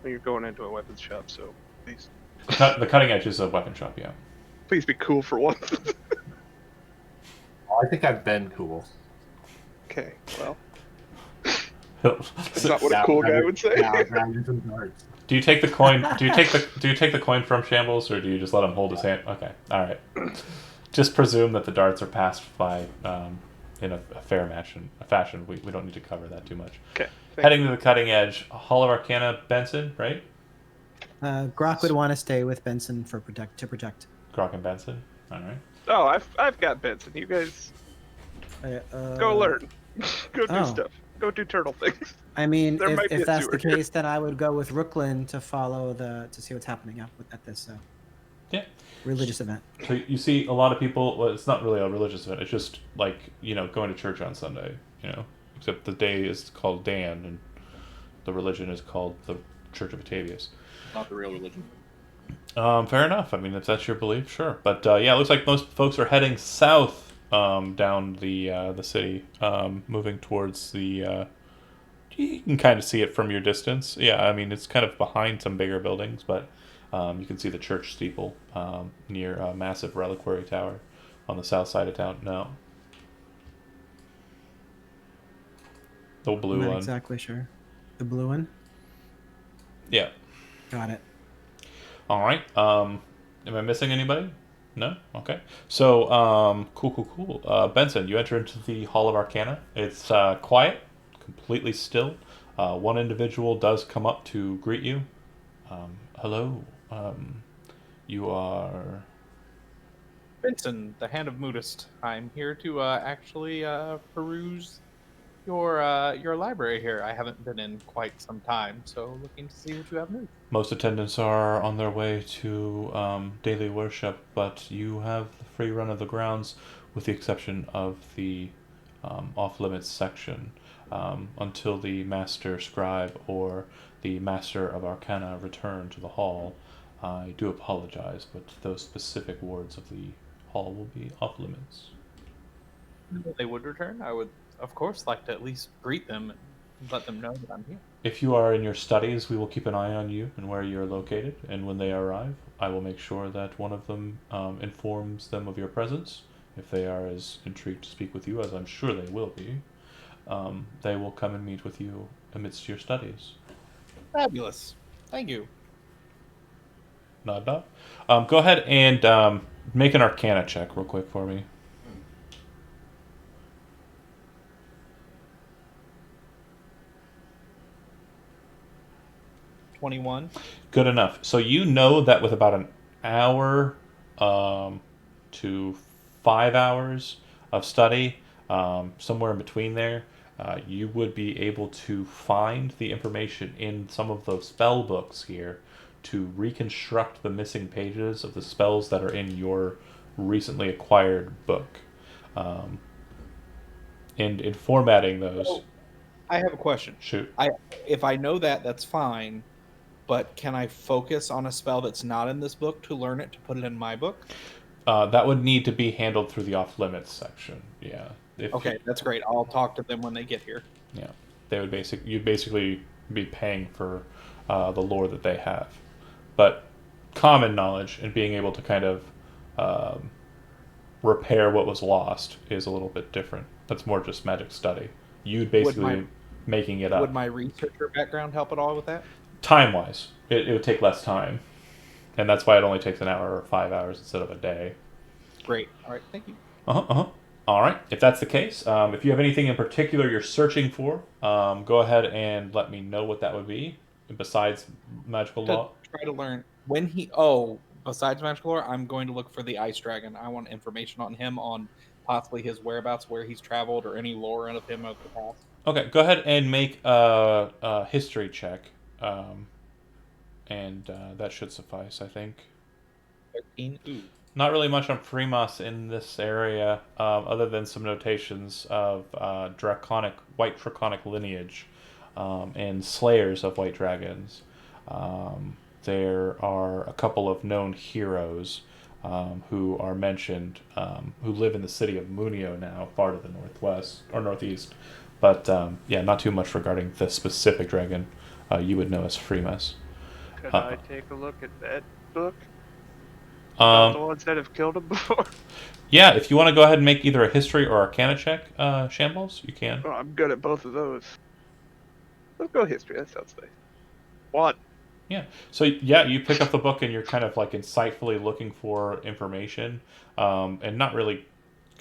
You're going into a weapons shop, so please. The cutting edge is a weapon shop, yeah. Please be cool for once. I think I've been cool. Okay, well. That's That's not what a cool guy would say. Do you take the coin? Do you take the coin from Shambles, or do you just let him hold his hand? Okay, all right. Just presume that the darts are passed by in a fair fashion. We don't need to cover that too much. Okay. Heading to the cutting edge, Hall of Arcana, Benson, right? Grok would want to stay with Benson to protect. Grok and Benson. All right. Oh, I've got Benson. You guys go learn. Go do stuff. Go do turtle things. I mean, There might be if a that's the sewer. case, then I would go with Rooklyn to follow to see what's happening at this Yeah. religious event. So you see a lot of people. Well, it's not really a religious event. It's just like going to church on Sunday. Except the day is called Dan, and the religion is called the Church of Batavius. Not the real religion. Fair enough. I mean, if that's your belief, sure. But yeah, it looks like most folks are heading south down the city, moving towards the. You can kind of see it from your distance. Yeah, I mean, it's kind of behind some bigger buildings, but you can see the church steeple near a massive reliquary tower on the south side of town. No. The blue I'm not one. exactly sure. The blue one? Yeah. Got it. All right. Am I missing anybody? No? Okay. So, cool. Benson, you enter into the Hall of Arcana. It's quiet, completely still. One individual does come up to greet you. Hello. You are... Benson, the Hand of Moodist. I'm here to actually peruse your library here. I haven't been in quite some time, so looking to see what you have new. Most attendants are on their way to daily worship, but you have the free run of the grounds, with the exception of the off-limits section, until the Master Scribe or the Master of Arcana return to the hall. I do apologize, but those specific wards of the hall will be off-limits. If they would return, I would, of course, like to at least greet them and let them know that I'm here. If you are in your studies, we will keep an eye on you and where you are located, and when they arrive, I will make sure that one of them informs them of your presence. If they are as intrigued to speak with you, as I'm sure they will be, they will come and meet with you amidst your studies. Fabulous. Thank you. Nod, nod. Go ahead and make an Arcana check real quick for me. $21. Good enough. So you know that with about an hour to 5 hours of study, somewhere in between there, you would be able to find the information in some of those spell books here to reconstruct the missing pages of the spells that are in your recently acquired book. And in formatting those... Oh, I have a question. Shoot. If I know that, that's fine. But can I focus on a spell that's not in this book to learn it to put it in my book? That would need to be handled through the off-limits section. Yeah. Okay, that's great. I'll talk to them when they get here. Yeah, they would you'd basically be paying for the lore that they have, but common knowledge and being able to kind of repair what was lost is a little bit different. That's more just magic study. You'd basically making it up. Would my researcher background help at all with that? Time-wise, it would take less time, and that's why it only takes an hour or 5 hours instead of a day. Great. All right. Thank you. All right. If that's the case, if you have anything in particular you're searching for, go ahead and let me know what that would be. Besides magical law, Try to learn when besides magical lore, I'm going to look for the ice dragon. I want information on him, on possibly his whereabouts, where he's traveled, or any lore of him of the past. Okay, go ahead and make a history check, um, and that should suffice, I think. 13. Ooh. Not really much on Primas in this area, other than some notations of white draconic lineage, and slayers of white dragons. There are a couple of known heroes who are mentioned, who live in the city of Munio now, far to the northwest or northeast. But yeah, not too much regarding the specific dragon you would know as Freemas. Could I take a look at that book? About the ones that have killed him before? Yeah, if you want to go ahead and make either a history or arcana check, Shambles, you can. Oh, I'm good at both of those. Let's go history. That sounds nice. What? Yeah. So yeah, you pick up the book and you're kind of like insightfully looking for information, and not really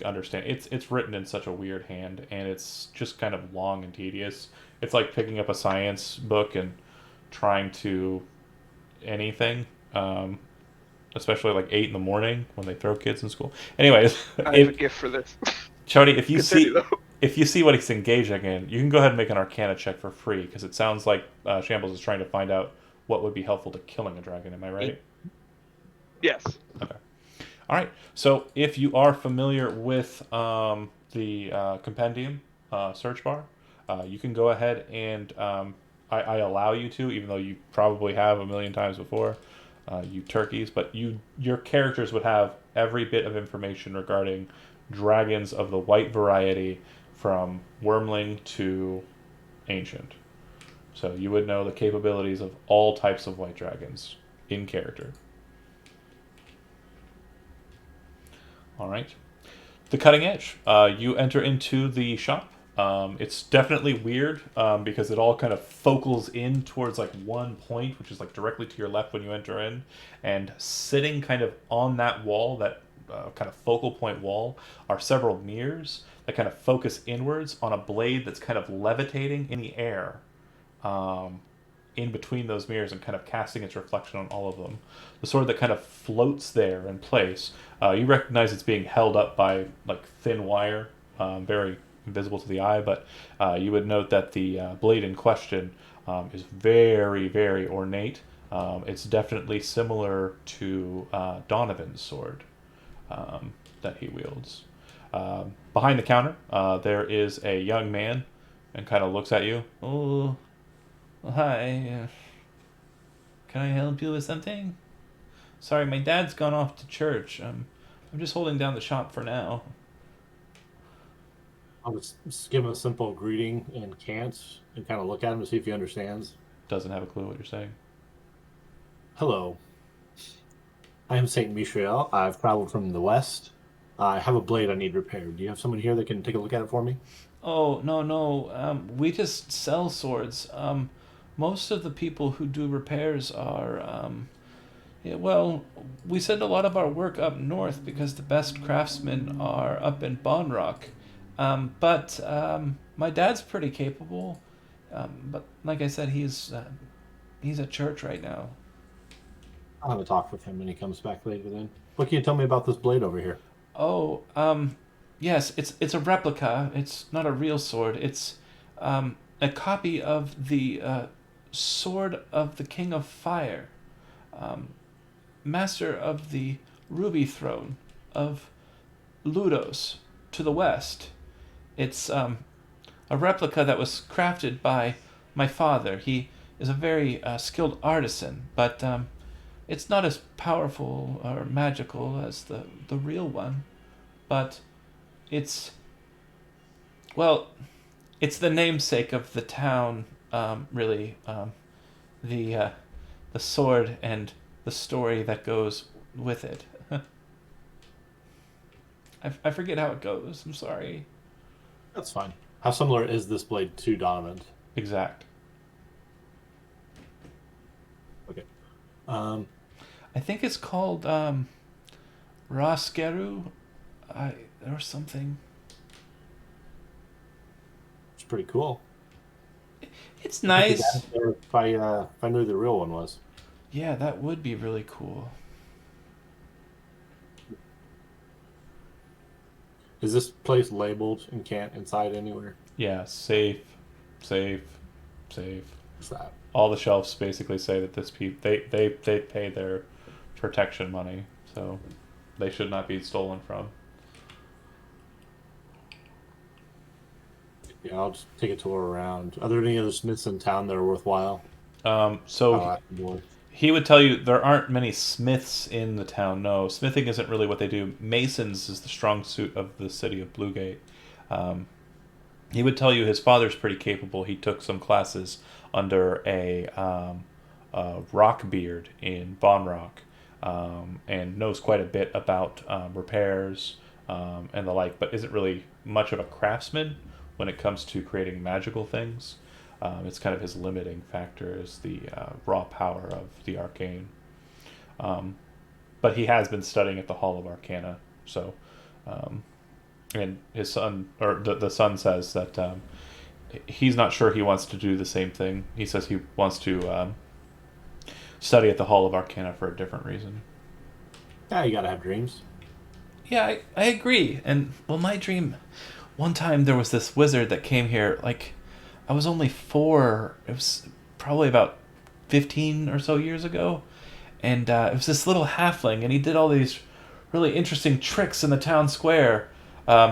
understand. It's written in such a weird hand, and it's just kind of long and tedious. It's like picking up a science book and trying to anything, especially like 8 in the morning when they throw kids in school. Anyways, I have a gift for this. Chody, if you Continue, see though. if you see what he's engaging in, you can go ahead and make an Arcana check for free because it sounds like Shambles is trying to find out what would be helpful to killing a dragon. Am I right? Yes. Okay. All right. So if you are familiar with the compendium search bar, you can go ahead and I allow you to, even though you probably have a million times before, you turkeys, but your characters would have every bit of information regarding dragons of the white variety from wormling to ancient. So you would know the capabilities of all types of white dragons in character. All right. The cutting edge. You enter into the shop. It's definitely weird because it all kind of focals in towards like one point, which is like directly to your left when you enter in. And sitting kind of on that wall, that kind of focal point wall, are several mirrors that kind of focus inwards on a blade that's kind of levitating in the air. In between those mirrors and kind of casting its reflection on all of them. The sword that kind of floats there in place, you recognize it's being held up by like thin wire, very invisible to the eye, but you would note that the blade in question is very, very ornate. It's definitely similar to Donovan's sword that he wields. Behind the counter, there is a young man and kind of looks at you. Oh, hi. Can I help you with something? Sorry, my dad's gone off to church. I'm just holding down the shop for now. I'll just give him a simple greeting in Cant and kind of look at him to see if he understands. Doesn't have a clue what you're saying. Hello. I am Saint Michael. I've traveled from the west. I have a blade I need repaired. Do you have someone here that can take a look at it for me? Oh, no. We just sell swords. Most of the people who do repairs are, yeah, well, we send a lot of our work up north because the best craftsmen are up in Bonrock. But my dad's pretty capable. But like I said, he's at church right now. I'll have a talk with him when he comes back later then. What can you tell me about this blade over here? Oh, yes, it's a replica. It's not a real sword. It's a copy of the sword of the King of Fire, master of the Ruby Throne of Ludos to the west. It's a replica that was crafted by my father. He is a very skilled artisan, but it's not as powerful or magical as the real one. But it's, well, it's the namesake of the town, really. The sword and the story that goes with it. I forget how it goes. I'm sorry. That's fine. How similar is this blade to Donovan? Exact. Okay. I think it's called Roskeru, or something. It's pretty cool. It's nice. If I knew who the real one was. Yeah, that would be really cool. Is this place labeled and can't inside anywhere? Yeah, safe, safe, safe. What's that? All the shelves basically say that they pay their protection money, so they should not be stolen from. Yeah, I'll just take a tour around. Are there any other smiths in town that are worthwhile? So I'll ask more. he would tell you there aren't many smiths in the town. No, smithing isn't really what they do. Masons is the strong suit of the city of Bluegate. He would tell you his father's pretty capable. He took some classes under a Rockbeard in Von Rock, and knows quite a bit about repairs and the like, but isn't really much of a craftsman when it comes to creating magical things. It's kind of his limiting factor is the raw power of the arcane. But he has been studying at the Hall of Arcana, so and his son, or the son says that he's not sure he wants to do the same thing. He says he wants to study at the Hall of Arcana for a different reason. Yeah, you gotta have dreams. Yeah, I agree. And, well, my dream... One time there was this wizard that came here, like, I was only 4. It was probably about 15 or so years ago. And it was this little halfling, and he did all these really interesting tricks in the town square,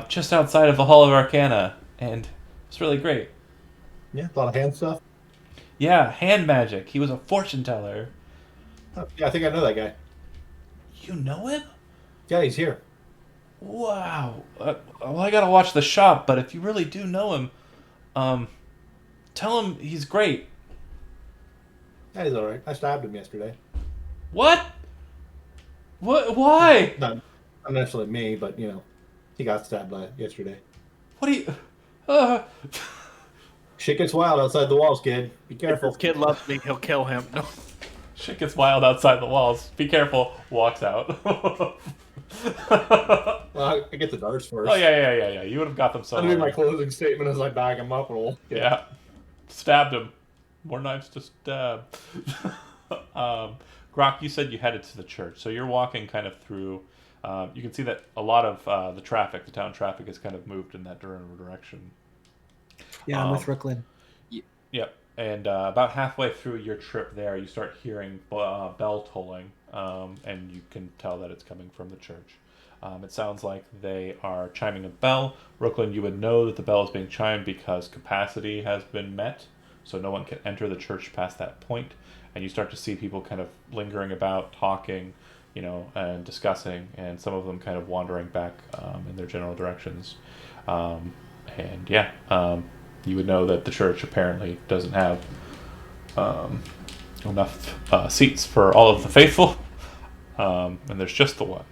just outside of the Hall of Arcana. And it's really great. Yeah, a lot of hand stuff. Yeah, hand magic. He was a fortune teller. Oh, yeah, I think I know that guy. You know him? Yeah, he's here. Wow. Well, I gotta watch the shop, but if you really do know him, tell him he's great. Yeah, he's alright. I stabbed him yesterday. What? What? Why? Not necessarily me, but, he got stabbed yesterday. What do you... Shit gets wild outside the walls, kid. Be If careful. this kid loves me, he'll kill him. No. Shit gets wild outside the walls. Be careful. Walks out. Well, I get the darts first. Oh, yeah. You would have got them That'll be my somewhere. closing statement as I bag him up and all. Yeah. Stabbed him. More knives to stab. Grok, you said you headed to the church. So you're walking kind of through... you can see that a lot of the town traffic has kind of moved in that direction. Yeah, I'm with Rooklyn. Yep. And about halfway through your trip there, you start hearing bell tolling, and you can tell that it's coming from the church. It sounds like they are chiming a bell. Rooklyn, you would know that the bell is being chimed because capacity has been met, so no one can enter the church past that point. And you start to see people kind of lingering about, talking, and discussing, and some of them kind of wandering back in their general directions. You would know that the church apparently doesn't have enough seats for all of the faithful, and there's just the one.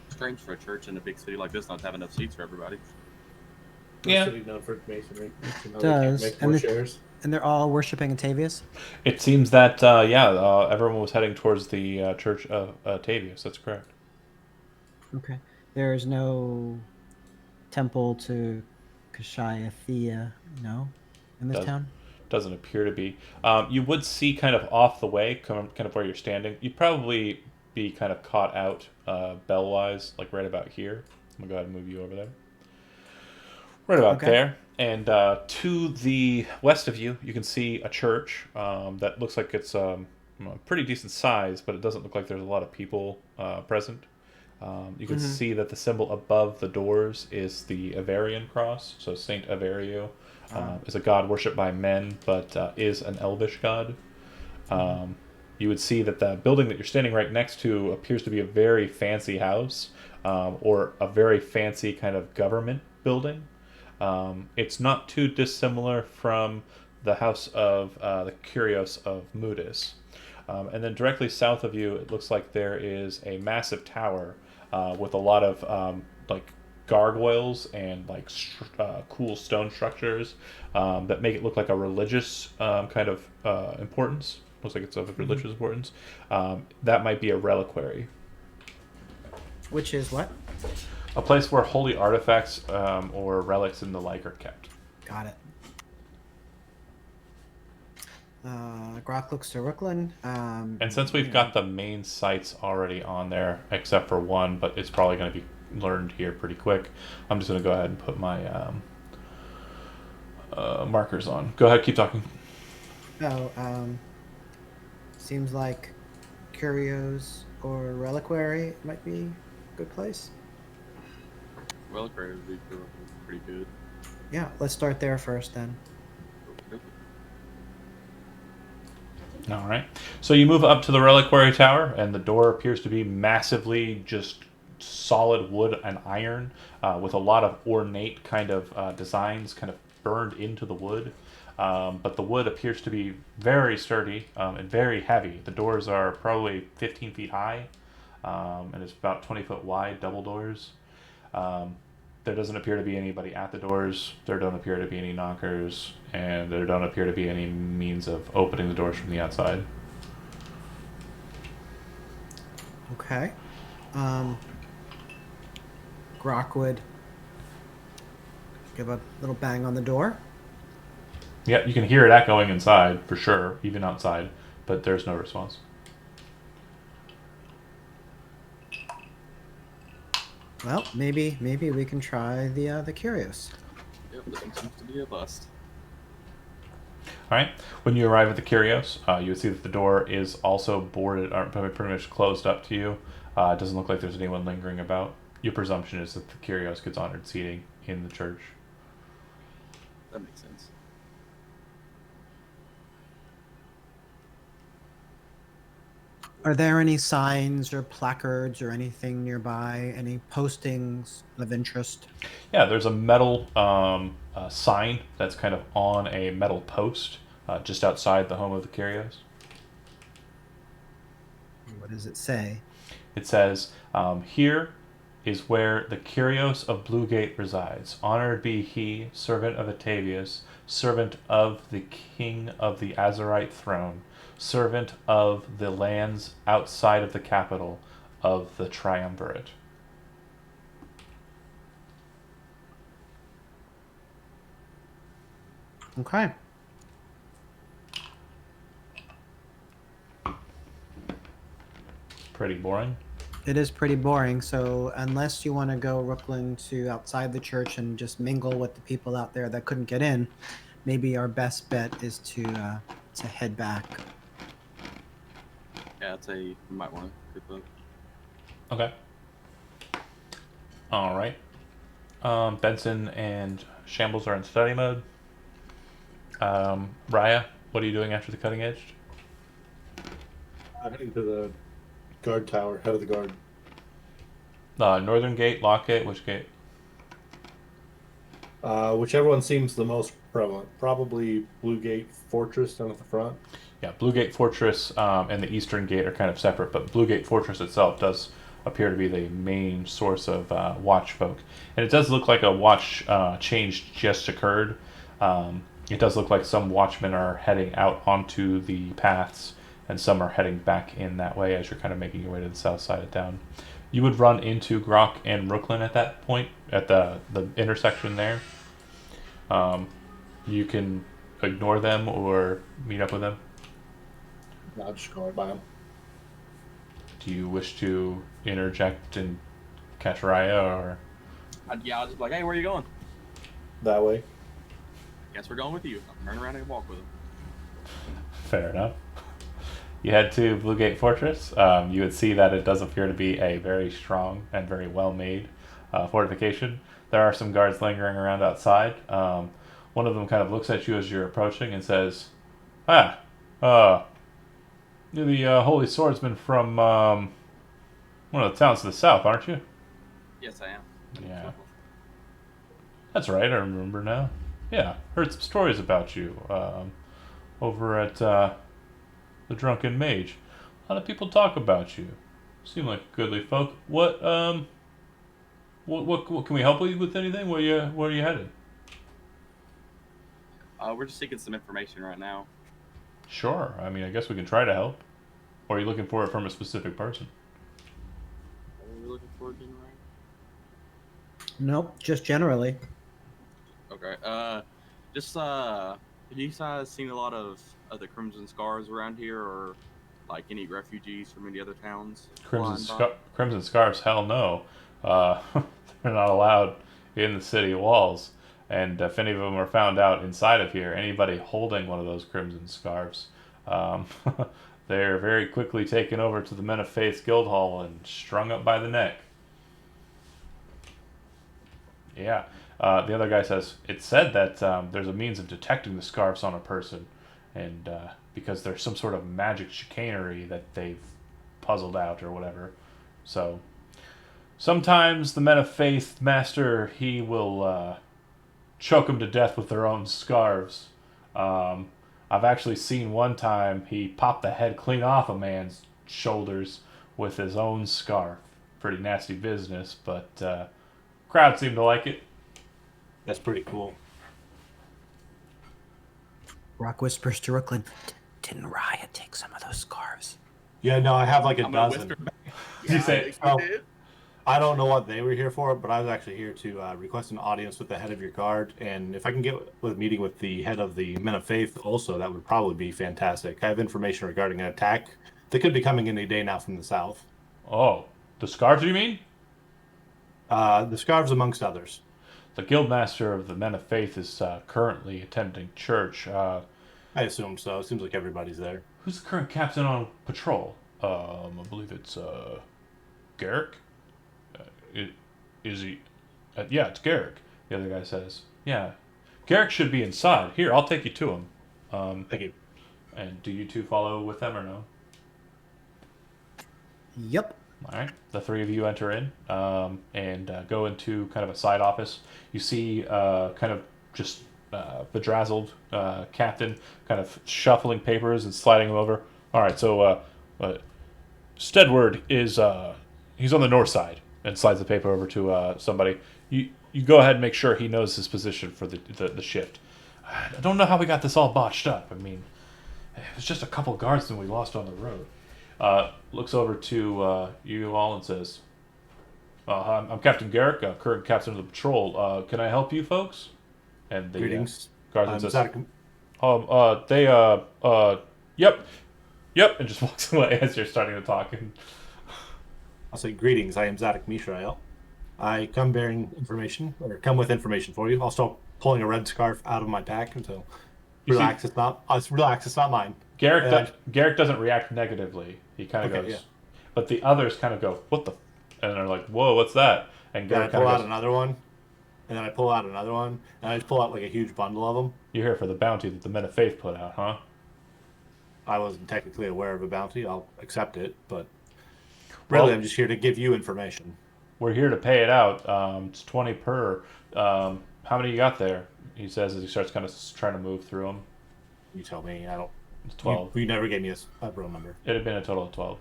Strange for a church in a big city like this not to have enough seats for everybody. Yeah. City known for masonry. Does. Make And more the- chairs. And they're all worshiping Atavius? It seems that everyone was heading towards the church of Tavius. That's correct. Okay. There is no temple to Kashaya no? In this town? Doesn't appear to be. You would see kind of off the way, kind of where you're standing. You'd probably be kind of caught out bell-wise, like right about here. I'm going to go ahead and move you over there. Right about there. And to the west of you, you can see a church that looks like it's a pretty decent size, but it doesn't look like there's a lot of people present. You can see that the symbol above the doors is the Avarian cross. So Saint Avario is a god worshipped by men, but is an elvish god. You would see that the building that you're standing right next to appears to be a very fancy house, or a very fancy kind of government building. It's not too dissimilar from the house of the Curios of Mudis. And then directly south of you, it looks like there is a massive tower with a lot of like gargoyles and like cool stone structures that make it look like a religious kind of importance. Looks like it's of religious importance. That might be a reliquary. Which is what? A place where holy artifacts or relics and the like are kept. Got it. Grok looks to Rooklyn. And since we've got the main sites already on there, except for one, but it's probably going to be learned here pretty quick, I'm just going to go ahead and put my markers on. Go ahead, keep talking. Seems like curios or reliquary might be a good place. Reliquary would be pretty good. Yeah, let's start there first then. All right. So you move up to the reliquary tower, and the door appears to be massively just solid wood and iron, with a lot of ornate kind of designs kind of burned into the wood. But the wood appears to be very sturdy and very heavy. The doors are probably 15 feet high, and it's about 20-foot wide, double doors. There doesn't appear to be anybody at the doors. There don't appear to be any knockers, and there don't appear to be any means of opening the doors from the outside. Okay. Grok would give a little bang on the door. Yeah, you can hear it echoing inside for sure, even outside, but there's no response. Well, maybe we can try the curios. Yep, this one seems to be a bust. All right. When you arrive at the Curios, you would see that the door is also boarded, or pretty much closed up to you. It doesn't look like there's anyone lingering about. Your presumption is that the Curios gets honored seating in the church. That makes sense. Are there any signs or placards or anything nearby? Any postings of interest? Yeah, there's a metal sign that's kind of on a metal post just outside the home of the Curios. What does it say? It says, here is where the Curios of Bluegate resides. Honored be he, servant of Atavius, servant of the king of the Azurite throne, servant of the lands outside of the capital of the Triumvirate. Okay. Pretty boring. It is pretty boring, so unless you want to go, Rooklyn, to outside the church and just mingle with the people out there that couldn't get in, maybe our best bet is to head back. Yeah, I'd say you might want to look. Okay. All right. Benson and Shambles are in study mode. Raya, what are you doing after the cutting edge? I'm heading to the guard tower, head of the guard. Northern gate, lock gate, which gate? Whichever one seems the most prevalent. Probably Blue Gate Fortress down at the front. Yeah, Blue Gate Fortress and the Eastern Gate are kind of separate, but Blue Gate Fortress itself does appear to be the main source of watch folk. And it does look like a watch change just occurred. It does look like some watchmen are heading out onto the paths, and some are heading back in that way as you're kind of making your way to the south side of town. You would run into Grok and Rooklyn at that point, at the intersection there. You can ignore them or meet up with them. I'll just go right by them. Do you wish to interject and catch Raya, or? I'll just be like, hey, where are you going? That way. Guess we're going with you. I'll turn around and walk with him. Fair enough. You head to Blue Gate Fortress. You would see that it does appear to be a very strong and very well-made fortification. There are some guards lingering around outside. One of them kind of looks at you as you're approaching and says, you're the Holy Swordsman from one of the towns to the south, aren't you? Yes, I am. Yeah. That's right, I remember now. Yeah, heard some stories about you over at the Drunken Mage. A lot of people talk about you. Seem like goodly folk. What can we help you with anything? Where are you headed? We're just seeking some information right now. Sure. I mean, I guess we can try to help. Or are you looking for it from a specific person? What are we looking for again, right? Nope, just generally. Okay. Have you guys seen a lot of of the Crimson Scars around here, or like any refugees from any other towns? Crimson Scarves? Hell no. They're not allowed in the city walls. And if any of them are found out inside of here, anybody holding one of those Crimson Scarves, um, they're very quickly taken over to the Men of Faith Guild Hall and strung up by the neck. Yeah. The other guy says, it's said that there's a means of detecting the scarves on a person, and because there's some sort of magic chicanery that they've puzzled out or whatever. So sometimes the Men of Faith Master, he will choke them to death with their own scarves. I've actually seen one time he popped the head clean off a man's shoulders with his own scarf. Pretty nasty business, but crowd seemed to like it. That's pretty cool. Rock whispers to Brooklyn. Didn't Raya take some of those scarves? Yeah, no, I have like a I'm gonna dozen. whisper back. Did you say? Oh, I don't know what they were here for, but I was actually here to request an audience with the head of your guard, and if I can get a meeting with the head of the Men of Faith also, that would probably be fantastic. I have information regarding an attack that could be coming any day now from the south. Oh, the scarves, you mean? The scarves, amongst others. The guildmaster of the Men of Faith is currently attending church. I assume so. It seems like everybody's there. Who's the current captain on patrol? I believe it's Garrick. Is he? Yeah, it's Garrick. The other guy says, "Yeah, Garrick should be inside. Here, I'll take you to him." Thank you. And do you two follow with them or no? Yep. All right, the three of you enter in and go into kind of a side office. You see kind of just bedrazzled captain kind of shuffling papers and sliding them over. All right, so Steadward is he's on the north side and slides the paper over to somebody. You go ahead and make sure he knows his position for the shift. I don't know how we got this all botched up. I mean, it was just a couple guards that we lost on the road. Looks over to you all and says, I'm Captain Garrick, current captain of the patrol. Can I help you folks? And the Greetings. guardsman says, Saga. yep, and just walks away as you're starting to talk. And I'll say greetings. I am Zadok Mishael. I come bearing information, or come with information for you. I'll start pulling a red scarf out of my pack until relax. It's not mine. Garrick doesn't react negatively. He kind of goes, but the others kind of go, what the? And they're like, whoa, what's that? And Then I Garrick pull kind out of goes, another one, and then I pull out another one, and I just pull out like a huge bundle of them. you're here for the bounty that the Men of Faith put out, huh? I wasn't technically aware of a bounty. I'll accept it, but really, I'm just here to give you information. We're here to pay it out. It's 20 per. How many you got there? He says as he starts kind of trying to move through them. You tell me. I don't. It's 12. You never gave me a real number. It had been a total of 12.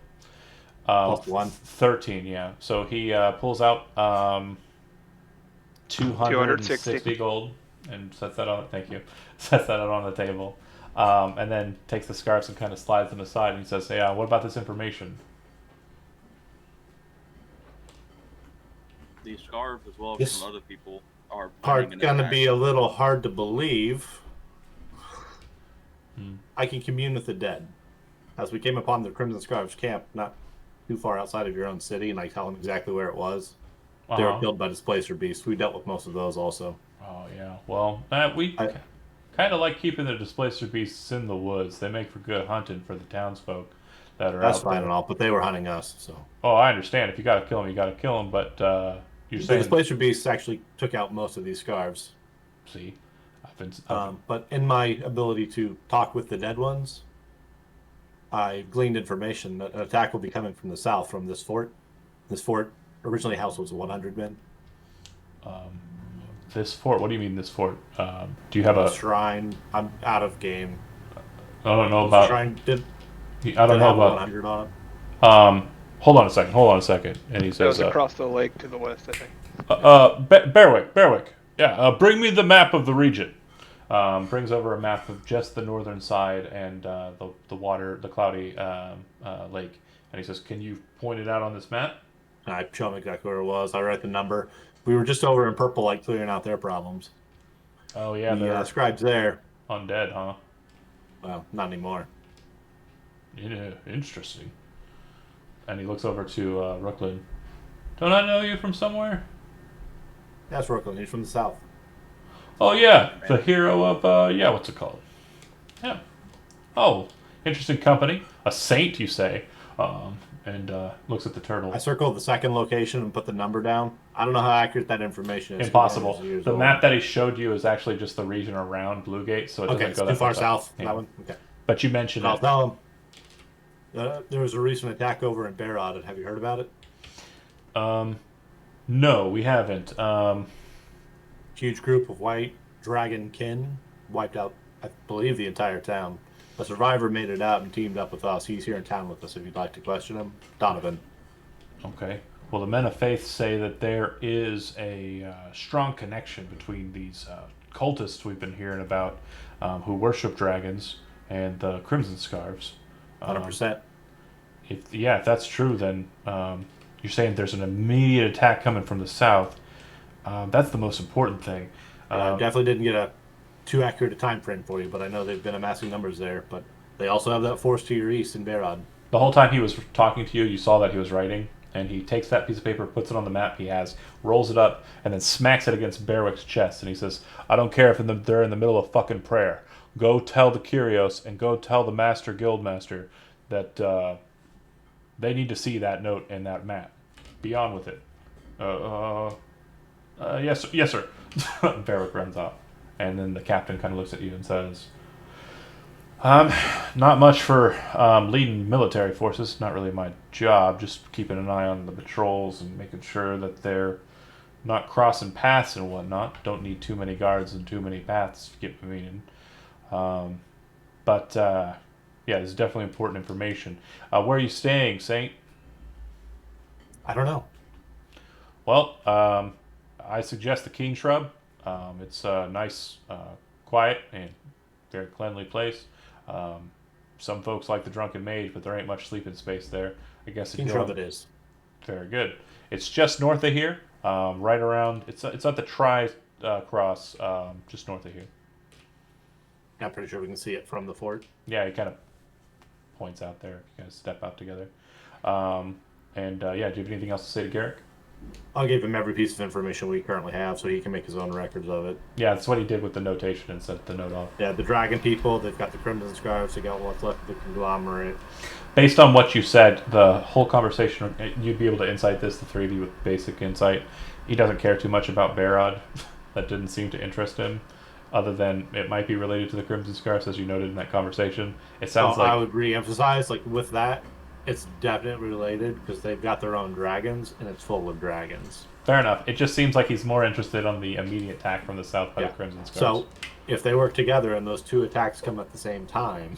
Plus one. 13, yeah. So he pulls out 260 gold and sets that on. Thank you. Sets that out on the table, and then takes the scarves and kind of slides them aside. And he says, "Hey, what about this information?" These scarves, as well as This some other people, are Part's planning an gonna attack. be a little hard to believe. I can commune with the dead. As we came upon the Crimson Scarves camp, not too far outside of your own city, and I tell them exactly where it was. They were killed by displacer beasts. We dealt with most of those also. Oh yeah. Well, we kind of like keeping the displacer beasts in the woods. They make for good hunting for the townsfolk that are That's out fine there. and all, but they were hunting us, so. Oh, I understand. If you got to kill them, you got to kill them. But you're The saying, displacer beasts actually took out most of these scarves. see, But in my ability to talk with the dead ones, I gleaned information that an attack will be coming from the south, from this fort. This fort originally housed was 100 men. this fort. What do you mean this fort? Do you have a? Shrine. I'm out of game. I don't know The about. shrine did. I don't know have about. 100 on it. Hold on a second. And he That says, was across the lake to the west, I think. Bearwick. Yeah, bring me the map of the region. Brings over a map of just the northern side and the water, the cloudy lake. And he says, can you point it out on this map? I show them exactly where it was. I write the number. We were just over in Purple Light clearing out their problems. Oh, yeah, The they're scribe's there. undead, huh? Well, not anymore. Yeah, interesting. And he looks over to Rooklyn. Don't I know you from somewhere? That's Brooklyn. He's from the south. Oh yeah, the hero of yeah, what's it called? Yeah. Oh, interesting company. A saint, you say? And looks at the turtle. I circled the second location and put the number down. I don't know how accurate that information is. Impossible. The map that he showed you is actually just the region around Bluegate, so it doesn't it's go that too far much south. Yeah. That one. Okay. But you mentioned I'll it. tell him. There was a recent attack over in Barod. Have you heard about it? No, we haven't. Huge group of white dragon kin wiped out, I believe, the entire town. A survivor made it out and teamed up with us. He's here in town with us if you'd like to question him. Donovan. Okay. Well, the men of faith say that there is a strong connection between these cultists we've been hearing about who worship dragons and the Crimson Scarves. 100%. If that's true, then you're saying there's an immediate attack coming from the south. That's the most important thing. I definitely didn't get a too accurate a time frame for you, but I know they've been amassing numbers there. But they also have that force to your east in Barod. The whole time he was talking to you, you saw that he was writing, and he takes that piece of paper, puts it on the map he has, rolls it up, and then smacks it against Berwick's chest, and he says, I don't care if they're in the middle of fucking prayer. Go tell the Kyrios and go tell the Master Guildmaster that they need to see that note and that map. Be on with it. Yes, sir. Berwick runs off. And then the captain kind of looks at you and says, not much for leading military forces. Not really my job. Just keeping an eye on the patrols and making sure that they're not crossing paths and whatnot. Don't need too many guards and too many paths to get me in. But yeah, this is definitely important information. Where are you staying, Saint? I don't know. Well, I suggest the Keen Shrub. It's a nice, quiet, and very cleanly place. Some folks like the Drunken Mage, but there ain't much sleeping space there. I guess if Keen Shrub it is. Very good. It's just north of here, right around. It's at the Cross, just north of here. I'm pretty sure we can see it from the fort. Yeah, he kind of points out there. You guys step out together. Yeah, do you have anything else to say to Garrick? I'll give him every piece of information we currently have so he can make his own records of it. Yeah, that's what he did with the notation and sent the note off. Yeah, the dragon people, they've got the Crimson Scarves, they got what's left of the conglomerate. Based on what you said, the whole conversation, you'd be able to insight this, the three of you, with basic insight. He doesn't care too much about Barod. That didn't seem to interest him, other than it might be related to the Crimson Scarves, as you noted in that conversation. It sounds like... I would re-emphasize, like, with that, it's definitely related because they've got their own dragons, and it's full of dragons. Fair enough. It just seems like he's more interested on the immediate attack from the south by the Crimson Scarves. So, if they work together and those two attacks come at the same time,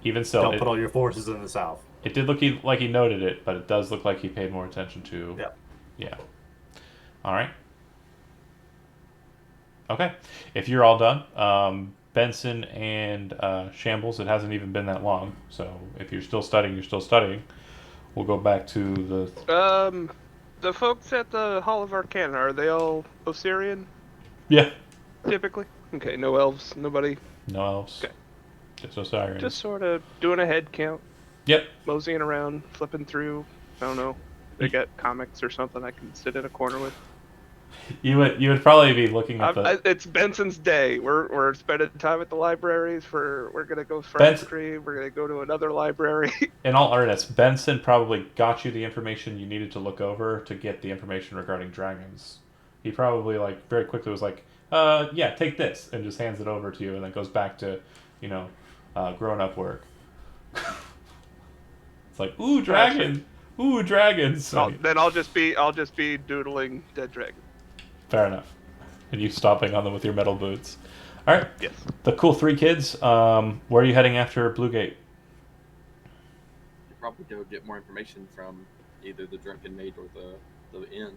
even still, don't put all your forces in the south. It did look like he noted it, but it does look like he paid more attention to... Yeah. All right. Okay. If you're all done, Benson and Shambles, it hasn't even been that long, so if you're still studying, you're still studying. We'll go back to the folks at the Hall of Arcana, are they all Osirian? Yeah. Typically? Okay, no elves, nobody? No elves. Okay. Just Osirians. Just sort of doing a head count. Yep. Moseying around, flipping through, I don't know. They got comics or something I can sit in a corner with. You would probably be looking at it's Benson's day. We're spending time at the libraries. We're gonna go Friends Cream. We're gonna go to another library. In all earnest, Benson probably got you the information you needed to look over to get the information regarding dragons. He probably very quickly was like, yeah, take this, and just hands it over to you, and then goes back to, grown up work. It's like, ooh, dragon, ooh, dragons. Then I'll just be doodling dead dragon. Fair enough. And you stomping on them with your metal boots. All right. Yes. The cool three kids. Where are you heading after Bluegate? You probably go get more information from either the Drunken Maid or the inn.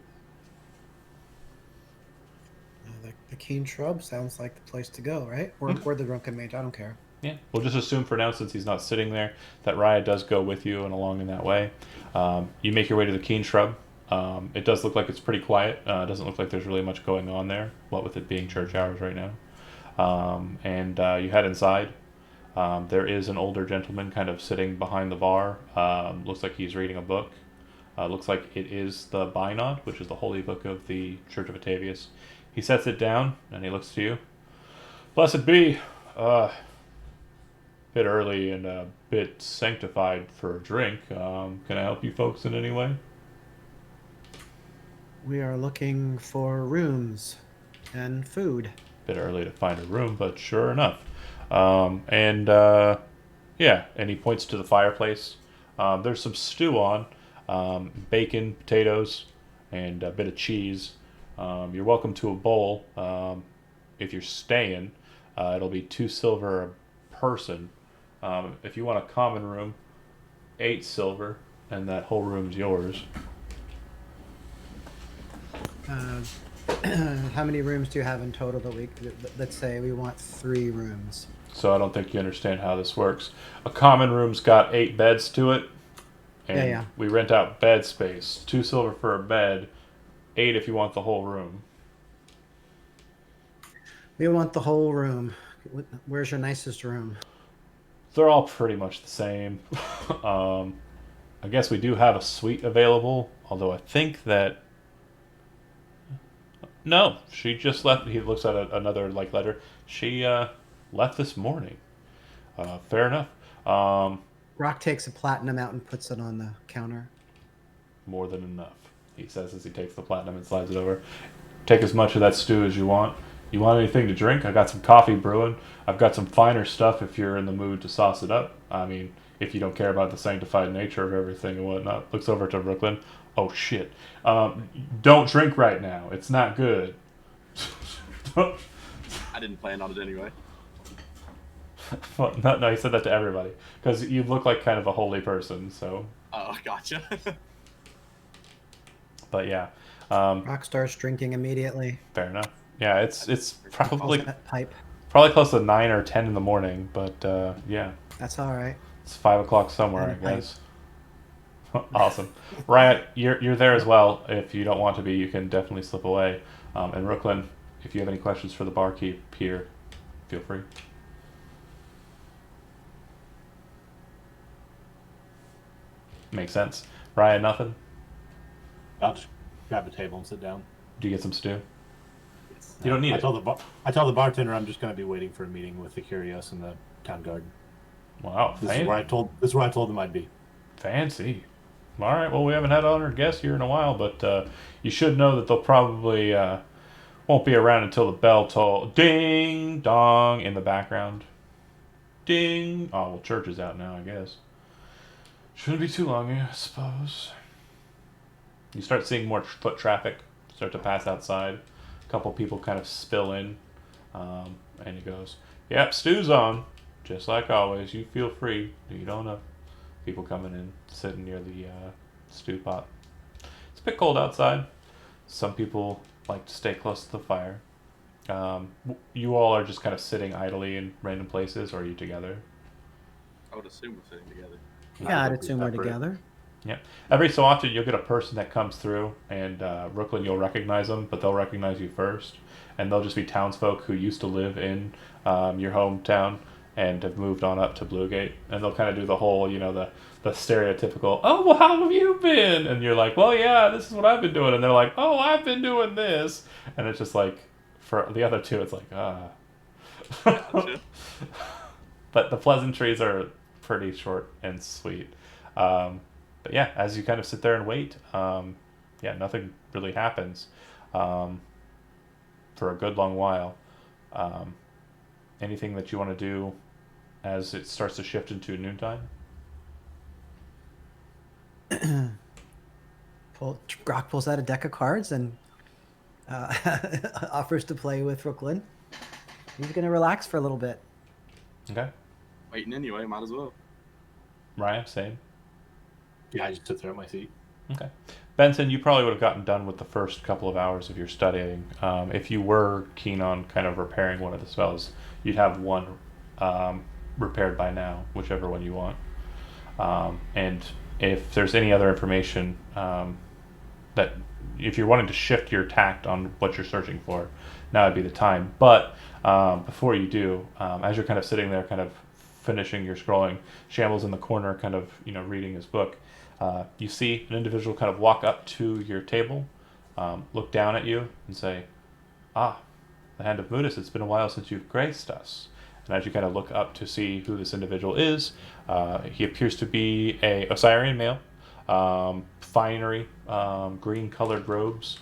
The Keen Shrub sounds like the place to go, right? Or the Drunken Mage. I don't care. Yeah. We'll just assume for now, since he's not sitting there, that Raya does go with you and along in that way. You make your way to the Keen Shrub. It does look like it's pretty quiet. It doesn't look like there's really much going on there, what with it being church hours right now. And you head inside. There is an older gentleman kind of sitting behind the bar. Looks like he's reading a book. Looks like it is the Bynod, which is the holy book of the Church of Batavius. He sets it down and he looks to you. Blessed be. Bit early and a bit sanctified for a drink. Can I help you folks in any way? We are looking for rooms and food. Bit early to find a room, but sure enough. Yeah, and he points to the fireplace. There's some stew on, bacon, potatoes, and a bit of cheese. You're welcome to a bowl. If you're staying, it'll be 2 silver a person. If you want a common room, 8 silver, and that whole room's yours. How many rooms do you have in total that let's say we want 3 rooms? So I don't think you understand how this works. A common room's got 8 beds to it, and Yeah. we rent out bed space. 2 silver for a bed, 8 if you want the whole room. We want the whole room. Where's your nicest room? They're all pretty much the same. I guess we do have a suite available, although I think that... No, she just left. He looks at another letter. She left this morning. Fair enough. Rock takes a platinum out and puts it on the counter. More than enough, he says as he takes the platinum and slides it over. Take as much of that stew as you want. You want anything to drink? I got some coffee brewing. I've got some finer stuff if you're in the mood to sauce it up. I mean, if you don't care about the sanctified nature of everything and whatnot. Looks over to Brooklyn. Oh, shit. Don't drink right now. It's not good. I didn't plan on it anyway. Well, no, he said that to everybody. Because you look like kind of a holy person, so... Oh, gotcha. But yeah. Rock starts drinking immediately. Fair enough. Yeah, it's probably Pipe. close to 9 or 10 in the morning, but yeah. That's all right. It's 5 o'clock somewhere, I And a pipe. guess. Awesome. Riot, you're there as well. If you don't want to be, you can definitely slip away. And Brooklyn, if you have any questions for the barkeep here, feel free. Makes sense. Ryan, nothing? I'll just grab a table and sit down. Do you get some stew? You don't need I it. tell the bartender I'm just going to be waiting for a meeting with the Curious and the town guard. Wow, This is where I told them I'd be. fancy. All right, well, we haven't had an honored guest here in a while, but you should know that they'll probably won't be around until the bell toll. Ding dong in the background. Ding. Oh, well, church is out now, I guess. Shouldn't be too long, I suppose. You start seeing more foot traffic start to pass outside. A couple people kind of spill in, and he goes, "Yep, stew's on, just like always. You feel free. You don't know." People coming in, sitting near the stew pot. It's a bit cold outside. Some people like to stay close to the fire. You all are just kind of sitting idly in random places, or are you together? I would assume we're sitting together. Yeah, I'd assume we're together. Yeah. Every so often, you'll get a person that comes through, and Brooklyn, you'll recognize them, but they'll recognize you first. And they'll just be townsfolk who used to live in your hometown and have moved on up to Bluegate. And they'll kind of do the whole, the stereotypical, "Oh, well, how have you been?" And you're like, "Well, yeah, this is what I've been doing." And they're like, "Oh, I've been doing this." And it's just like, for the other two, it's like, Gotcha. But the pleasantries are pretty short and sweet. But yeah, as you kind of sit there and wait, nothing really happens for a good long while. Anything that you want to do as it starts to shift into noontime? Grok pulls out a deck of cards and offers to play with Brooklyn. He's going to relax for a little bit. Okay. Waiting anyway, might as well. Ryan, same. Yeah, I just sit there at my seat. Okay. Benson, you probably would have gotten done with the first couple of hours of your studying. If you were keen on kind of repairing one of the spells, you'd have one repaired by now, whichever one you want. And if there's any other information that if you're wanting to shift your tact on what you're searching for, now would be the time. But before you do, as you're kind of sitting there kind of finishing your scrolling. Shambles in the corner, kind of reading his book. You see an individual kind of walk up to your table, look down at you, and say, "Ah, the Hand of Mutis. It's been a while since you've graced us." And as you kind of look up to see who this individual is, he appears to be a Osirian male, finery, green-colored robes.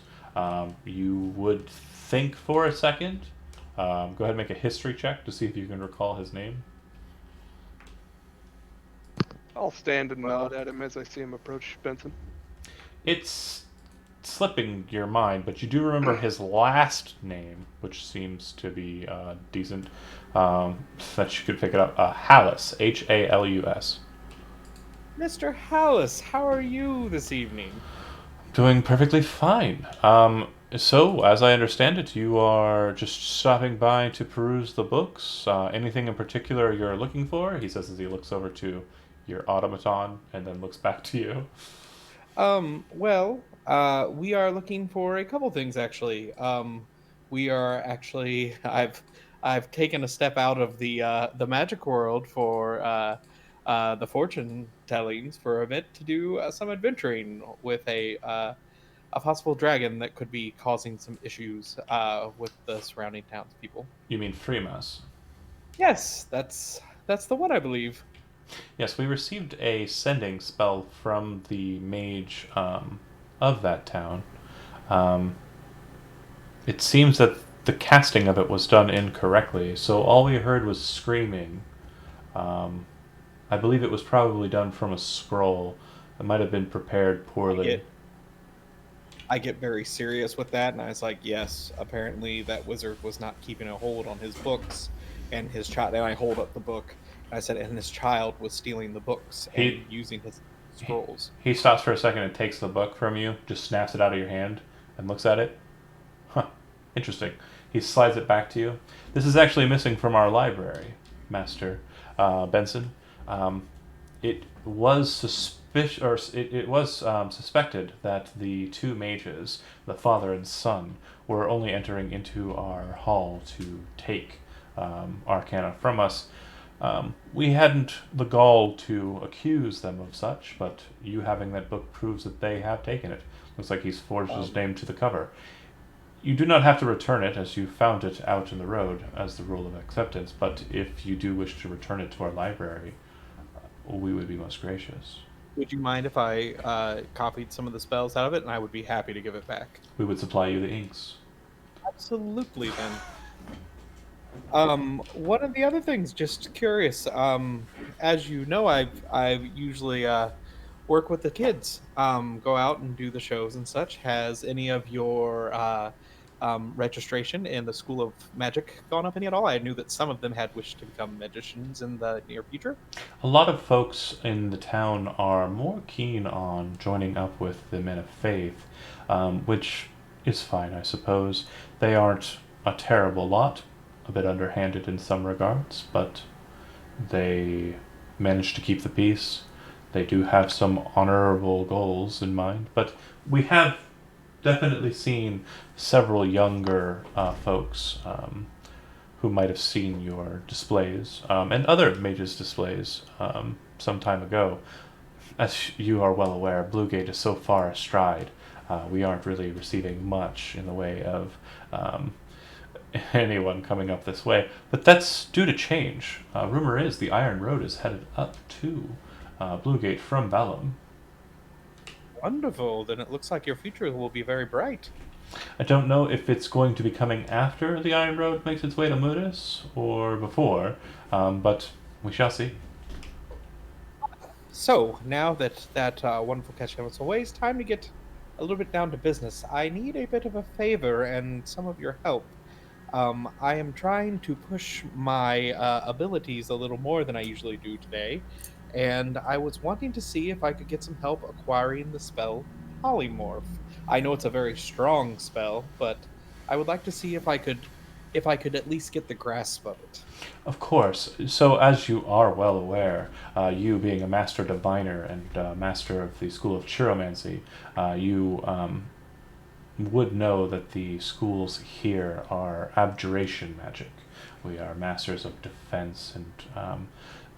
You would think for a second. Go ahead and make a history check to see if you can recall his name. I'll stand and nod at him as I see him approach Benson. It's slipping your mind, but you do remember his last name, which seems to be decent. That you could pick it up. Halus, Halus. Mr. Hallis, how are you this evening? Doing perfectly fine. So, as I understand it, you are just stopping by to peruse the books. Anything in particular you're looking for? He says as he looks over to your automaton and then looks back to you. Well, we are looking for a couple things actually. We are actually I've taken a step out of the magic world for the fortune tellings for a bit to do some adventuring with a possible dragon that could be causing some issues with the surrounding townspeople. You mean Freemas? Yes, that's the one, I believe. Yes, we received a sending spell from the mage of that town. It seems that the casting of it was done incorrectly, so all we heard was screaming. I believe it was probably done from a scroll. It might have been prepared poorly. I get very serious with that, and I was like, yes, apparently that wizard was not keeping a hold on his books, and his child. And I hold up the book, and I said, and his child was stealing the books and using his scrolls. He stops for a second and takes the book from you, just snaps it out of your hand, and looks at it. Huh, interesting. He slides it back to you. This is actually missing from our library, Master Benson. It was suspected that the two mages, the father and son, were only entering into our hall to take arcana from us. We hadn't the gall to accuse them of such, but you having that book proves that they have taken it. Looks like he's forged his name to the cover. You do not have to return it, as you found it out in the road, as the rule of acceptance, but if you do wish to return it to our library, we would be most gracious. Would you mind if I copied some of the spells out of it, and I would be happy to give it back? We would supply you the inks. Absolutely, then. One of the other things, just curious. As you know, I usually work with the kids. Go out and do the shows and such. Has any of your registration in the School of Magic gone up any at all? I knew that some of them had wished to become magicians in the near future. A lot of folks in the town are more keen on joining up with the Men of Faith, which is fine, I suppose. They aren't a terrible lot, a bit underhanded in some regards, but they manage to keep the peace. They do have some honorable goals in mind, but we have definitely seen several younger folks who might have seen your displays and other mages' displays some time ago. As you are well aware, Bluegate is so far astride. We aren't really receiving much in the way of anyone coming up this way. But that's due to change. Rumor is the Iron Road is headed up to Bluegate from Vellum. Wonderful. Then it looks like your future will be very bright. I don't know if it's going to be coming after the Iron Road makes its way to Mudis or before, but we shall see. So, now that wonderful catching up is away, it's time to get a little bit down to business. I need a bit of a favor and some of your help. I am trying to push my abilities a little more than I usually do today, and I was wanting to see if I could get some help acquiring the spell Polymorph. I know it's a very strong spell, but I would like to see if I could at least get the grasp of it. Of course. So, as you are well aware, you being a master diviner and master of the school of chiromancy, you would know that the schools here are abjuration magic. We are masters of defense and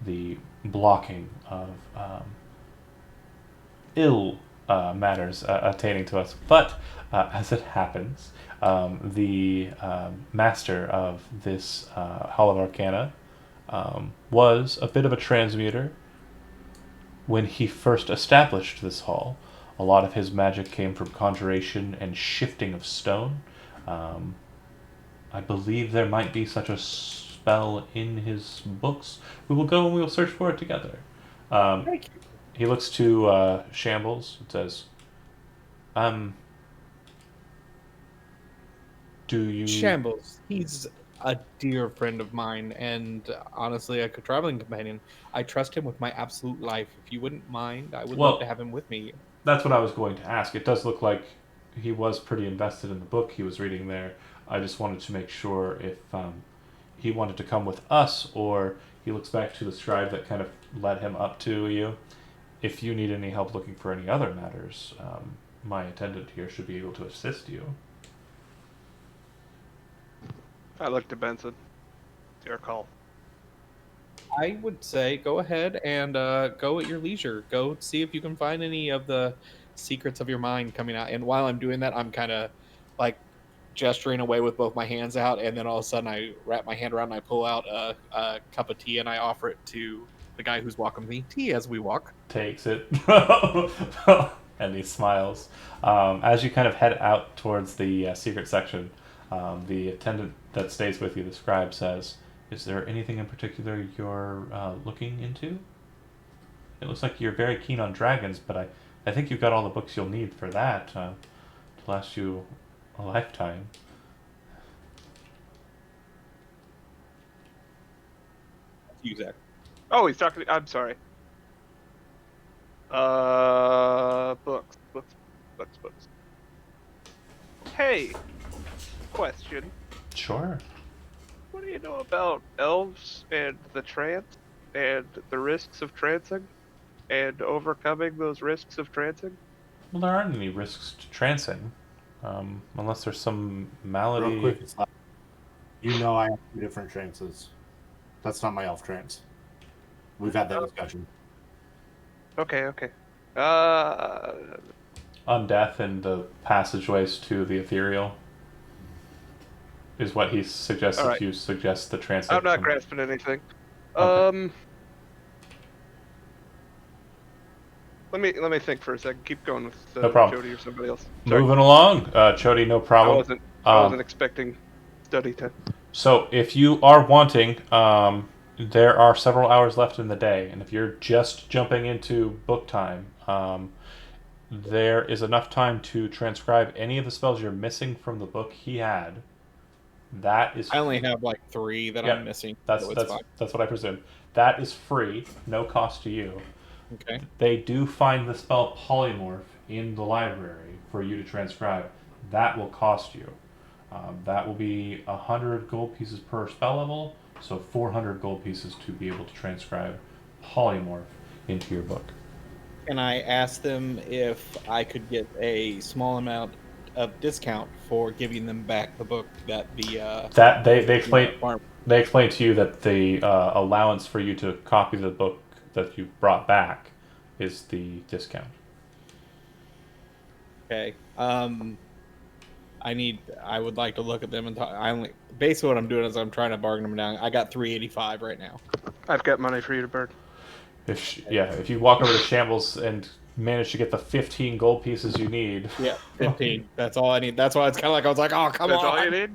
the blocking of ill matters attaining to us. But as it happens, the master of this Hall of Arcana was a bit of a transmuter. When he first established this hall, a lot of his magic came from conjuration and shifting of stone. I believe there might be such a spell in his books. We will go and we will search for it together. Thank you. He looks to Shambles and says, do you... Shambles. He's a dear friend of mine, and honestly, a traveling companion. I trust him with my absolute life. If you wouldn't mind, I would love to have him with me. That's what I was going to ask. It does look like he was pretty invested in the book he was reading there. I just wanted to make sure if he wanted to come with us, or he looks back to the scribe that kind of led him up to you. If you need any help looking for any other matters, my attendant here should be able to assist you. I looked to Benson. It's your call. I would say go ahead and go at your leisure. Go see if you can find any of the secrets of your mind coming out. And while I'm doing that, I'm kind of like gesturing away with both my hands out, and then all of a sudden I wrap my hand around and I pull out a cup of tea and I offer it to the guy who's walking me tea as we walk. Takes it. And he smiles. As you kind of head out towards the secret section, the attendant that stays with you, the scribe, says, "Is there anything in particular you're looking into? It looks like you're very keen on dragons, but I think you've got all the books you'll need for that to last you a lifetime." You, Zach. Oh, he's talking. I'm sorry. Books. Hey, question. Sure. What do you know about elves and the trance and the risks of trancing and overcoming those risks of trancing? Well, there aren't any risks to trancing, unless there's some malady. Real quick, it's like, you know I have 2 different trances. That's not my elf trance. We've had that discussion. Okay. Undeath and the passageways to the ethereal is what he suggests. All If right. you suggest the trancing. I'm not grasping anything. Okay. Let me think for a second. Keep going with No problem. Jody or somebody else. Sorry. Moving along, Chody, no I problem. wasn't expecting study time. So if you are wanting, there are several hours left in the day, and if you're just jumping into book time, there is enough time to transcribe any of the spells you're missing from the book he had. That is. I only have like 3 that I'm missing. That's so it's fine. that's what I presume. That is free, no cost to you. Okay. They do find the spell polymorph in the library for you to transcribe. That will cost you. That will be 100 gold pieces per spell level, so 400 gold pieces to be able to transcribe polymorph into your book. And I asked them if I could get a small amount of discount for giving them back the book that the That they explain farm. they explain to you that the allowance for you to copy the book that you brought back is the discount. Okay. I would like to look at them and talk. Basically what I'm doing is I'm trying to bargain them down. I got 385 right now. I've got money for you to burn. If you walk over to Shambles and manage to get the 15 gold pieces you need. Yeah, 15. That's all I need. That's why it's kind of like I was like, oh, come That's on. all you need?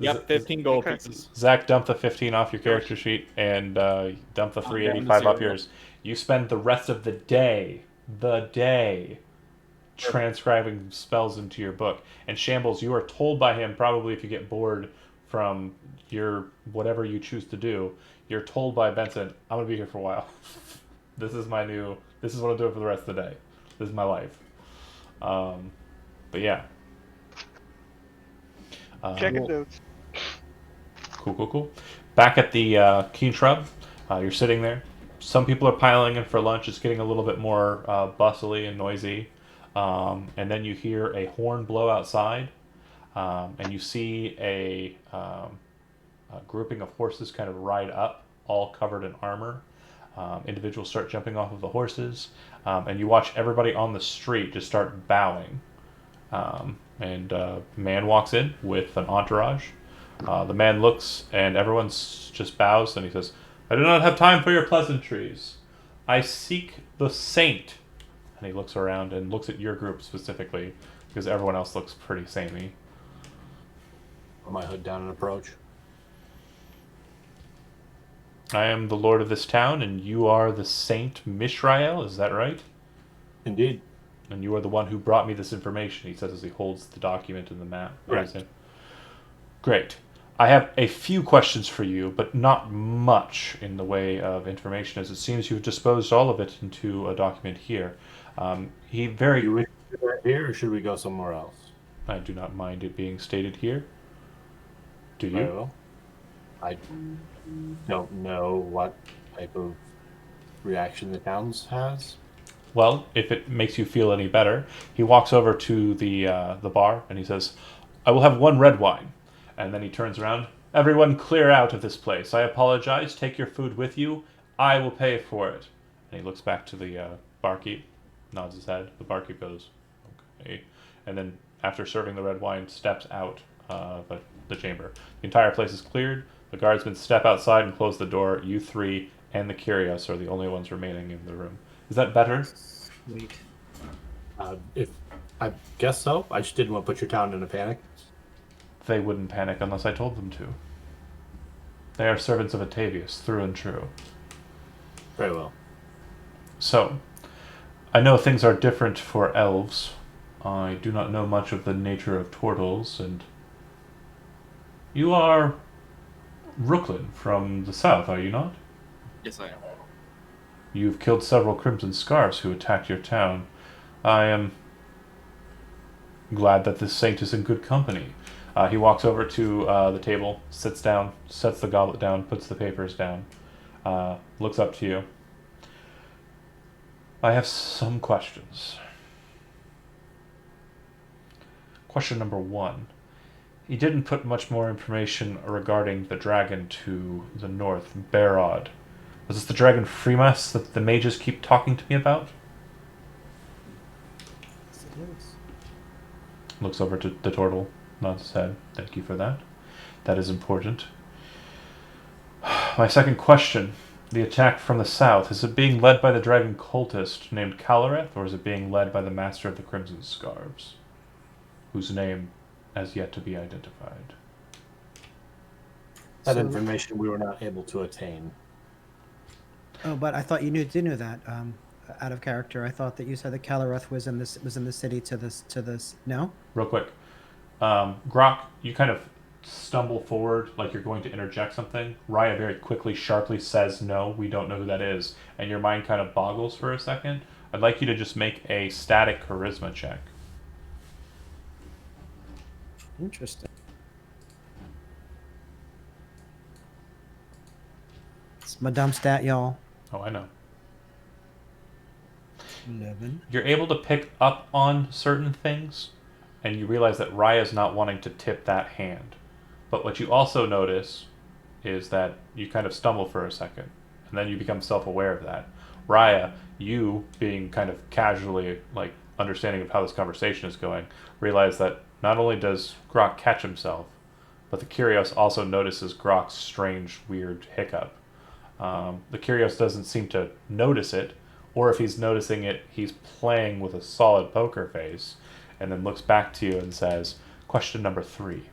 Yep, 15 gold pieces. Zach, dump the 15 off your character sheet and dump the 385 off yours. You spend the rest of the day transcribing spells into your book. And Shambles, you are told by him, probably if you get bored from your whatever you choose to do, you're told by Benson, I'm going to be here for a while. This is what I'm doing for the rest of the day. This is my life. But yeah. Checking notes. Cool. Back at the Keen Shrub, you're sitting there. Some people are piling in for lunch. It's getting a little bit more bustly and noisy. And then you hear a horn blow outside. And you see a grouping of horses kind of ride up, all covered in armor. Individuals start jumping off of the horses, and you watch everybody on the street just start bowing. And a man walks in with an entourage. The man looks, and everyone just bows, and he says, "I do not have time for your pleasantries. I seek the saint." And he looks around and looks at your group specifically, because everyone else looks pretty samey. Put my hood down and approach. I am the lord of this town, and you are the Saint Mishrael, is that right? Indeed. And you are the one who brought me this information, he says as he holds the document and the map. Correct. Great. I have a few questions for you, but not much in the way of information, as it seems you've disposed all of it into a document here. Do you wish to do that here, or should we go somewhere else? I do not mind it being stated here. Do you? Very well. I don't know what type of reaction the town has. Well, if it makes you feel any better, he walks over to the bar and he says, "I will have one red wine." And then he turns around. "Everyone clear out of this place. I apologize. Take your food with you. I will pay for it." And he looks back to the barkeep, nods his head. The barkeep goes, "Okay." And then after serving the red wine, steps out the chamber. The entire place is cleared. The guardsmen step outside and close the door. You three and the Curious are the only ones remaining in the room. Is that better? Sweet. If I guess so. I just didn't want to put your town in a panic. They wouldn't panic unless I told them to. They are servants of Atavius, through and true. Very well. So, I know things are different for elves. I do not know much of the nature of turtles, and you are Rooklyn from the south, are you not? Yes, I am. You've killed several Crimson Scarves who attacked your town. I am glad that this saint is in good company. He walks over to the table, sits down, sets the goblet down, puts the papers down, looks up to you. I have some questions. Question number 1. He didn't put much more information regarding the dragon to the north, Barod. Was this the dragon Freemas that the mages keep talking to me about? Yes, it is. Looks over to the turtle, nods his head. Thank you for that. That is important. My second question. The attack from the south, is it being led by the dragon cultist named Kalareth, or is it being led by the master of the Crimson Scarves, whose name has yet to be identified? That So- information we were not able to attain. Oh, but I thought you did know that. Out of character, I thought that you said that Calareth was in the city to this. No. Real quick. Grok, you kind of stumble forward like you're going to interject something. Raya very quickly, sharply says, "No, we don't know who that is." And your mind kind of boggles for a second. I'd like you to just make a static charisma check. Interesting. It's my dumb stat, y'all. Oh, I know. 11. You're able to pick up on certain things, and you realize that Raya's not wanting to tip that hand. But what you also notice is that you kind of stumble for a second, and then you become self-aware of that. Raya, you being kind of casually, like, understanding of how this conversation is going, realize that not only does Grok catch himself, but the Curios also notices Grok's strange, weird hiccup. The Curios doesn't seem to notice it, or if he's noticing it, he's playing with a solid poker face, and then looks back to you and says, "Question number 3.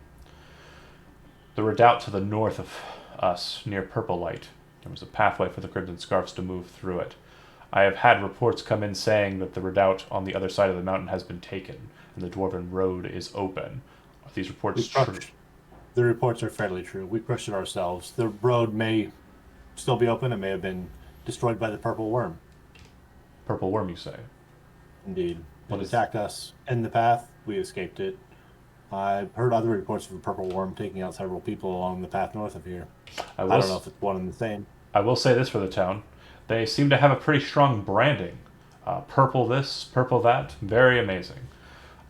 The redoubt to the north of us, near Purple Light. There was a pathway for the Crimson Scarves to move through it. I have had reports come in saying that the redoubt on the other side of the mountain has been taken, and the Dwarven Road is open. Are these reports true?" The reports are fairly true. We pushed it ourselves. The road may still be open. It may have been destroyed by the purple worm. Purple Worm, you say? Indeed. What It is- attacked us in the path. We escaped it. I've heard other reports of the purple worm taking out several people along the path north of here. I don't know if it's one and the same. I will say this for the town. They seem to have a pretty strong branding. Purple this, purple that. Very amazing.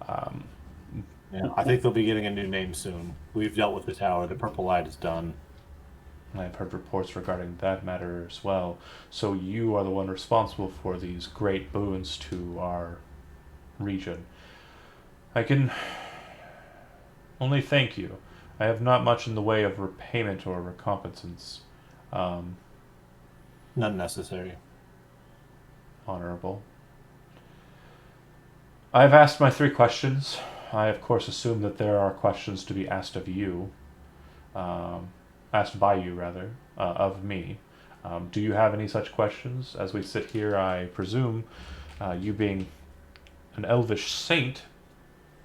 Yeah, I think they'll be getting a new name soon. We've dealt with the tower. The purple light is done. I've heard reports regarding that matter as well. So you are the one responsible for these great boons to our region. I can only thank you. I have not much in the way of repayment or recompensance. Um, None necessary. Honorable. I've asked my 3 questions. I, of course, assume that there are questions to be asked of you. Asked by you, rather, of me. Do you have any such questions? As we sit here, I presume, you being an elvish saint,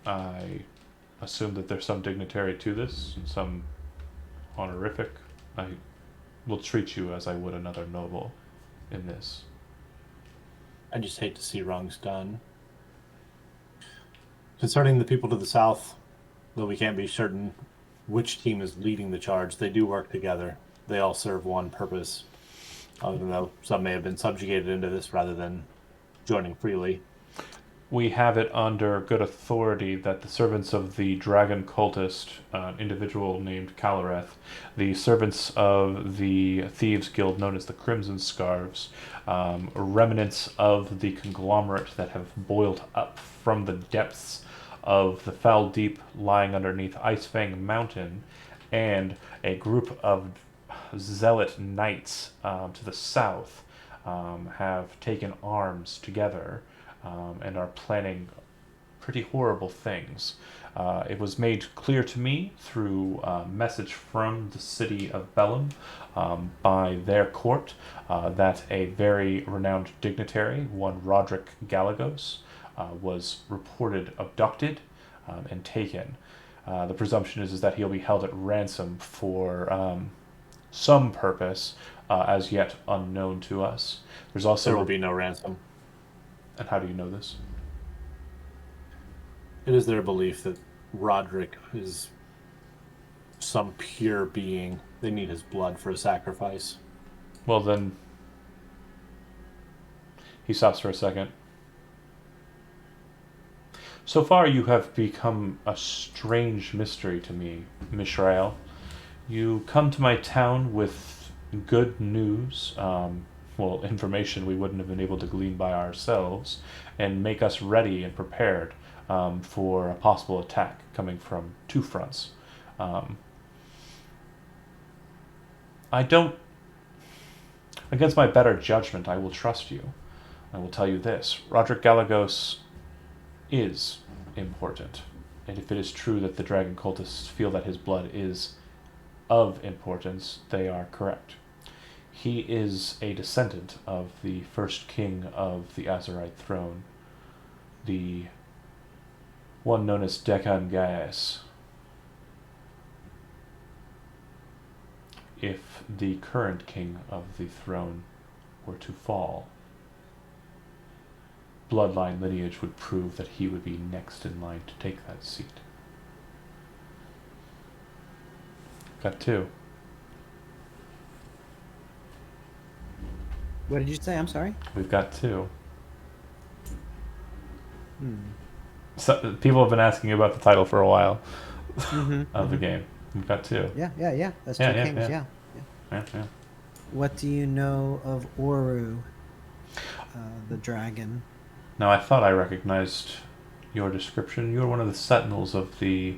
I assume that there's some dignitary to this, and some honorific. I will treat you as I would another noble in this. I just hate to see wrongs done. Concerning the people to the south, though we can't be certain which team is leading the charge, they do work together. They all serve one purpose, even though some may have been subjugated into this rather than joining freely. We have it under good authority that the servants of the dragon cultist, an individual named Calareth, the servants of the thieves guild known as the Crimson Scarves, remnants of the conglomerate that have boiled up from the depths of the foul deep lying underneath Icefang Mountain, and a group of zealot knights to the south have taken arms together and are planning pretty horrible things. It was made clear to me through a message from the city of Bellum by their court that a very renowned dignitary, one Roderick Galagos, was reported abducted and taken. The presumption is that he'll be held at ransom for some purpose as yet unknown to us. There's also There will be no ransom. And how do you know this? It is their belief that Roderick is some pure being. They need his blood for a sacrifice. Well, then. He stops for a second. So far, you have become a strange mystery to me, Mishrael. You come to my town with good news, information we wouldn't have been able to glean by ourselves, and make us ready and prepared for a possible attack coming from 2 fronts. I don't... Against my better judgment, I will trust you. I will tell you this. Roderick Galagos is important. And if it is true that the dragon cultists feel that his blood is of importance, they are correct. He is a descendant of the first king of the Azerite throne, the one known as Decan Gaius. If the current king of the throne were to fall, bloodline lineage would prove that he would be next in line to take that seat. Got 2. What did you say? I'm sorry. We've got 2. So, people have been asking about the title for a while of the game. We've got 2. Yeah. That's Yeah, two yeah, kings. yeah. Yeah. Yeah. What do you know of Oru, the dragon? Now, I thought I recognized your description. You're one of the sentinels of the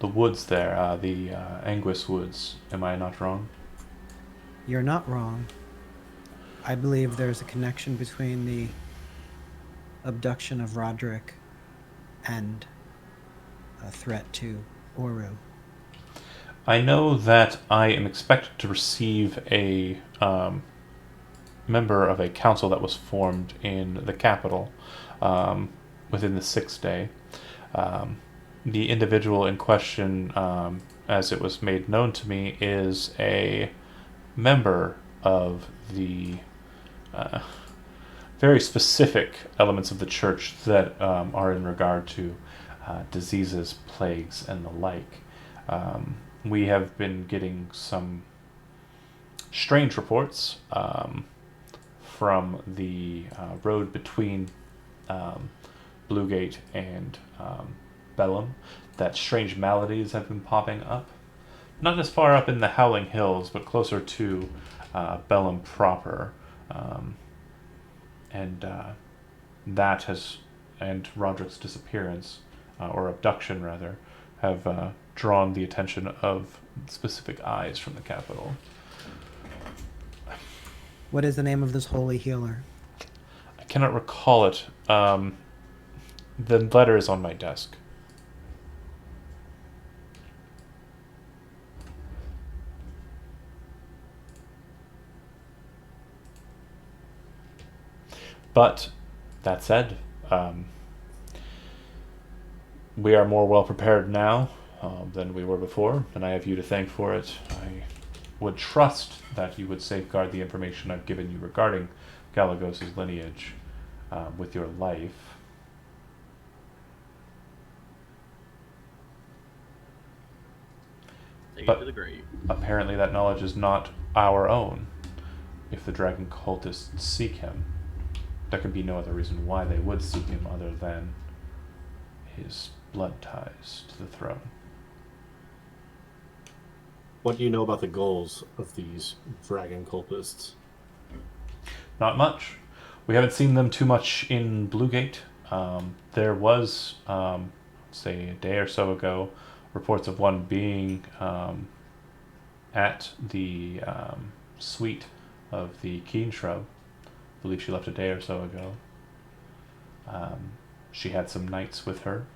woods there, the Anguis Woods. Am I not wrong? You're not wrong. I believe there's a connection between the abduction of Roderick and a threat to Oru. I know that I am expected to receive a member of a council that was formed in the capital within the 6th day. The individual in question, as it was made known to me, is a member of the very specific elements of the church that are in regard to diseases, plagues, and the like. We have been getting some strange reports from the road between Bluegate and Bellum that strange maladies have been popping up. not as far up in the Howling Hills, but closer to Bellum proper. And that has, and Roderick's disappearance, or abduction rather, have drawn the attention of specific eyes from the capital. What is the name of this holy healer? I cannot recall it. The letter is on my desk. But that said, we are more well prepared now than we were before, and I have you to thank for it. I would trust that you would safeguard the information I've given you regarding Galagos' lineage with your life. Take But it to the grave. apparently that knowledge is not our own. If the dragon cultists seek him, there can be no other reason why they would seek him other than his blood ties to the throne. What do you know about the goals of these dragon cultists? Not much. We haven't seen them too much in Bluegate. There was, say, a day or so ago, reports of one being at the suite of the Keen Shrub. I believe she left a day or so ago. She had some knights with her.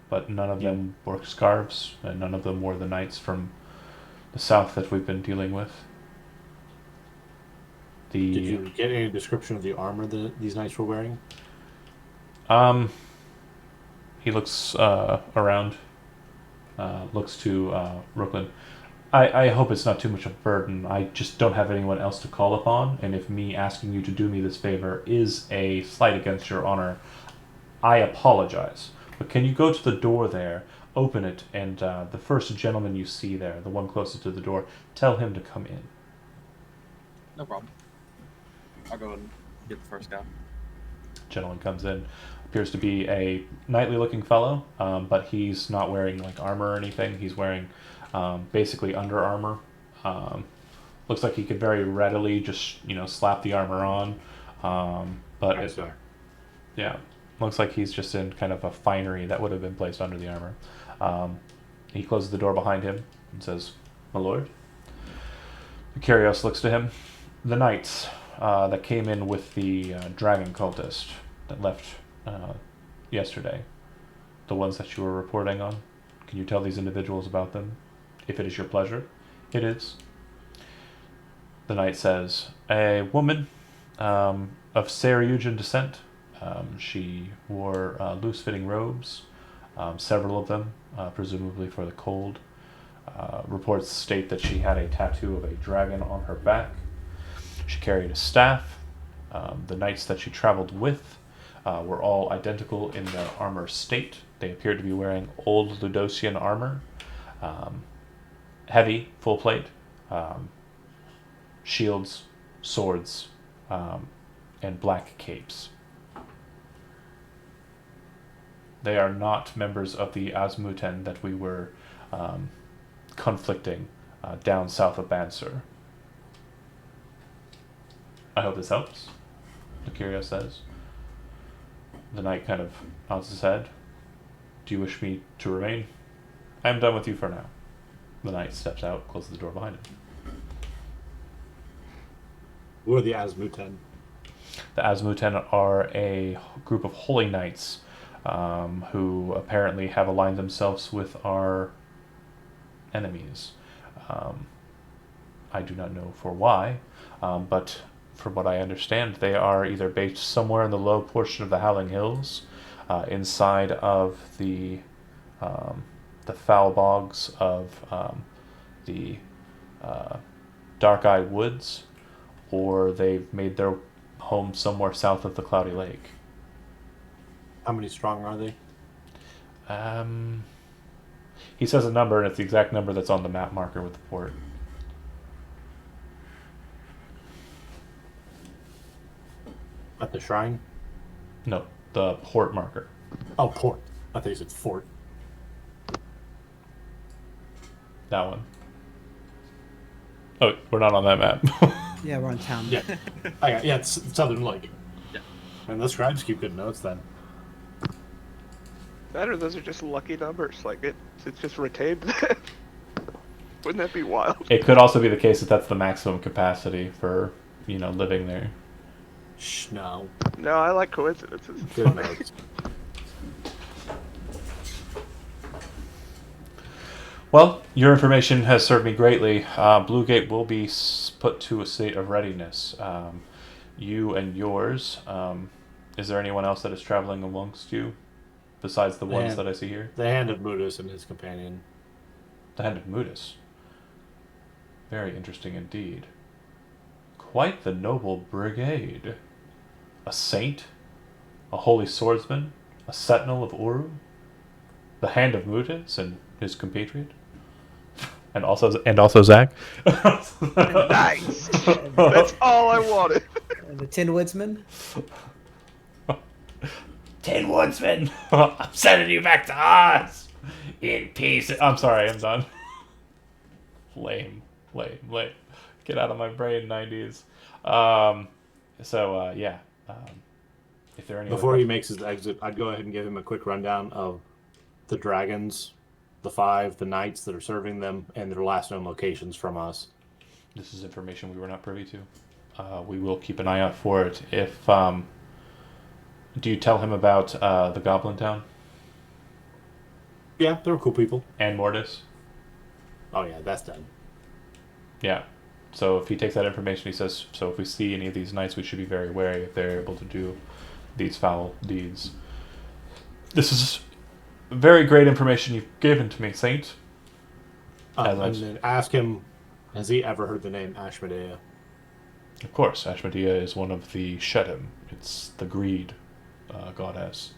But none of them wore scarves, and none of them wore the knights from the south that we've been dealing with. Did you get any description of the armor that these knights were wearing? He looks around, looks to Brooklyn. I hope it's not too much of a burden. I just don't have anyone else to call upon, and if me asking you to do me this favor is a slight against your honor, I apologize. But can you go to the door there, open it, and the first gentleman you see there, the one closest to the door, tell him to come in. No problem. I'll go and get the first guy. Gentleman comes in, appears to be a knightly looking fellow, but he's not wearing like armor or anything. He's wearing basically Under Armour. Looks like he could very readily just slap the armor on, but yeah, looks like he's just in kind of a finery that would have been placed under the armor. He closes the door behind him and says, "My lord." Kyrios looks to him. The knights that came in with the dragon cultist that left yesterday, the ones that you were reporting on, can you tell these individuals about them? If it is your pleasure. It is. The knight says, "A woman of Sarajujan descent. She wore loose-fitting robes, several of them, presumably for the cold. Reports state that she had a tattoo of a dragon on her back. She carried a staff. The knights that she traveled with were all identical in their armor state. They appeared to be wearing old Ludosian armor, heavy, full plate, shields, swords, and black capes. They are not members of the Azmuten that we were conflicting down south of Bansur. I hope this helps," Lucario says. The knight kind of nods his head. "Do you wish me to remain? I am done with you for now." The knight steps out, closes the door behind him. Who are the Azmuten? The Azmuten are a group of holy knights who apparently have aligned themselves with our enemies. I do not know for why, but from what I understand, they are either based somewhere in the low portion of the Howling Hills, inside of the foul bogs of the Dark Eye Woods, or they've made their home somewhere south of the Cloudy Lake. How many strong are they? He says a number, and it's the exact number that's on the map marker with the port. At the shrine? No, the port marker. Oh, port. I thought you said fort. That one. Oh, we're not on that map. Yeah, we're on town. Yeah. It's Southern Lake. Yeah. And the scribes keep good notes then. That or those are just lucky numbers. Like it's just retained. Wouldn't that be wild? It could also be the case that that's the maximum capacity for, living there. Shh, no. No, I like coincidences. It's Good funny. notes. Well, your information has served me greatly. Bluegate will be put to a state of readiness. You and yours. Is there anyone else that is traveling amongst you besides the ones that I see here? The hand of Mutus and his companion. The Hand of Mutus. Very interesting indeed. Quite the noble brigade. A saint, a holy swordsman, a sentinel of Uru, the Hand of Mutus and his compatriot, and also Zach. Nice. That's all I wanted. And the Tin Woodsman. Tin Woodsman, I'm sending you back to Oz in peace. I'm sorry, I'm done. Lame. Get out of my brain, 90s. If there are any Before he makes his exit, I'd go ahead and give him a quick rundown of the dragons, the 5, the knights that are serving them, and their last known locations from us. This is information we were not privy to. We will keep an eye out for it. If do you tell him about the Goblin Town Yeah, they're cool people. and Mortis? Oh yeah, that's done. Yeah. So if he takes that information, he says, so if we see any of these knights, we should be very wary if they're able to do these foul deeds. This is very great information you've given to me, Saint. And then ask him, has he ever heard the name Ashmedea? Of course, Ashmedea is one of the Shedim. It's the greed goddess.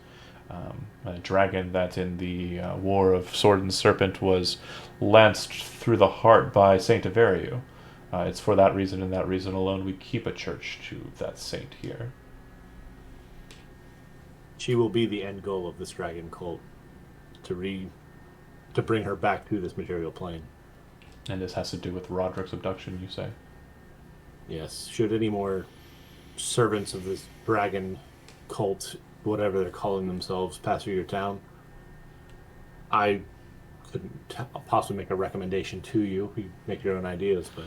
A dragon that in the War of Sword and Serpent was lanced through the heart by Saint Averio. It's for that reason and that reason alone we keep a church to that saint here. She will be the end goal of this dragon cult, to bring her back to this material plane. And this has to do with Roderick's abduction, you say? Yes. Should any more servants of this dragon cult, whatever they're calling themselves, pass through your town, I couldn't possibly make a recommendation to you. You make your own ideas, but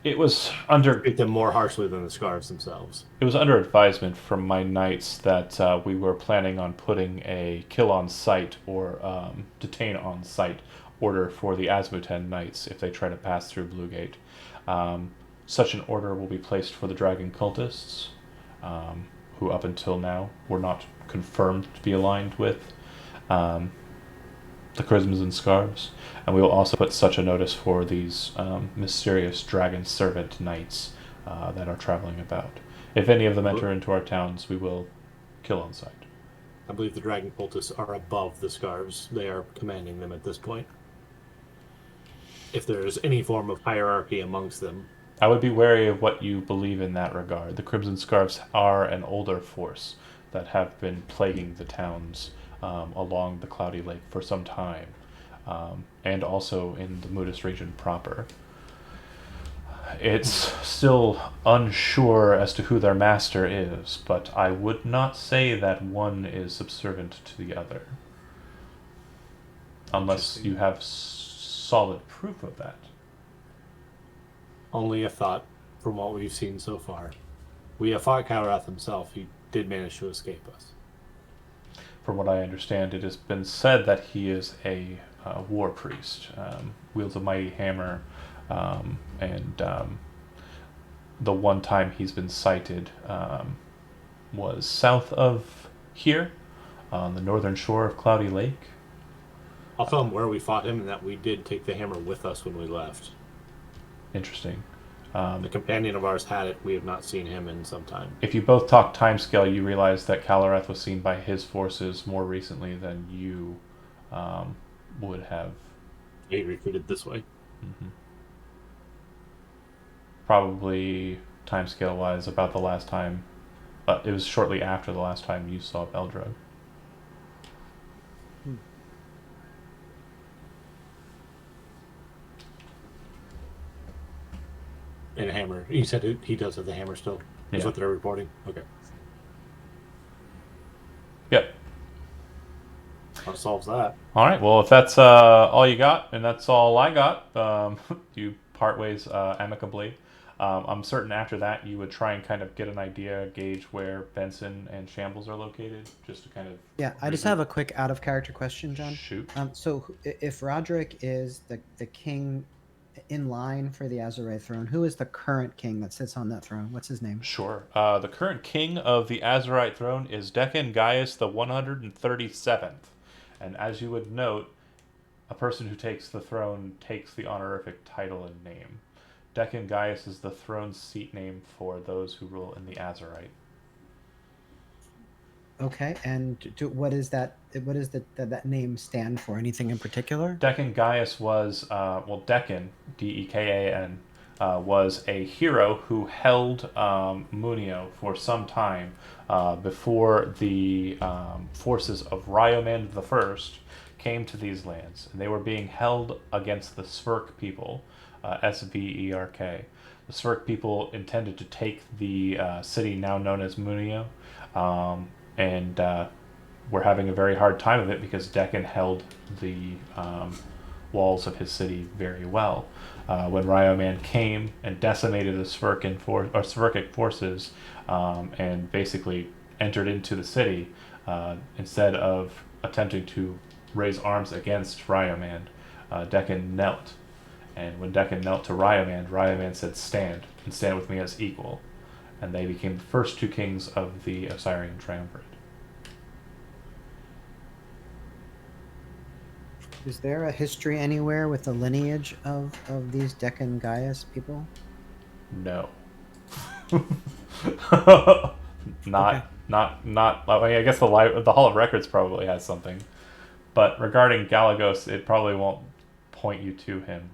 It was under treat them more harshly than the scarves themselves. It was under advisement from my knights that we were planning on putting a kill on sight or detain on sight order for the Azmuten knights if they try to pass through Bluegate. Such an order will be placed for the dragon cultists, who up until now were not confirmed to be aligned with the Crimson Scarves. And we will also put such a notice for these mysterious dragon servant knights that are traveling about. If any of them enter into our towns, we will kill on sight. I believe the dragon cultists are above the scarves. They are commanding them at this point. If there's any form of hierarchy amongst them. I would be wary of what you believe in that regard. The Crimson Scarves are an older force that have been plaguing the towns along the Cloudy Lake for some time, and also in the Mutis region proper. It's still unsure as to who their master is, but I would not say that one is subservient to the other. Unless you have solid proof of that. Only a thought from what we've seen so far. We have fought Kalrath himself. He did manage to escape us. From what I understand, it has been said that he is a war priest, wields a mighty hammer, and the one time he's been sighted was south of here, on the northern shore of Cloudy Lake. I'll tell him where we fought him and that we did take the hammer with us when we left. Interesting. The companion of ours had it. We have not seen him in some time. If you both talk timescale, you realize that Kalarath was seen by his forces more recently than you would have. He recruited this way. Mm-hmm. Probably timescale-wise, about the last time. It was shortly after the last time you saw Beldrug. And a hammer. You said he does have the hammer still. Is Yeah. what they're reporting. Okay. Yep. That solves that. All right. Well, if that's all you got, and that's all I got, you part ways amicably. I'm certain after that you would try and kind of get an idea, gauge where Benson and Shambles are located, just to kind of Yeah, I just have a quick out of character question, John. shoot. If Roderick is the king in line for the Azerite throne, who is the current king that sits on that throne? What's his name? Sure. The current king of the Azerite throne is Deccan Gaius the 137th, and as you would note, a person who takes the throne takes the honorific title and name. Deccan Gaius is the throne seat name for those who rule in the Azerite. Okay, and what is that? What does that name stand for? Anything in particular? Deccan Gaius was, Deccan, Dekan, was a hero who held Munio for some time before the forces of Ryomand I came to these lands. And they were being held against the Sverk people, Sverk. The Sverk people intended to take the city now known as Munio, and were having a very hard time of it because Deccan held the walls of his city very well. When Ryoman came and decimated the Sverkic forces and basically entered into the city, instead of attempting to raise arms against Ryoman, Deccan knelt. And when Deccan knelt to Ryoman, Ryoman said, "Stand, and stand with me as equal." And they became the first two kings of the Osirian Triumvirate. Is there a history anywhere with the lineage of these Deccan Gaius people? No. Okay. Not. I mean, I guess the Hall of Records probably has something, but regarding Galagos, it probably won't point you to him.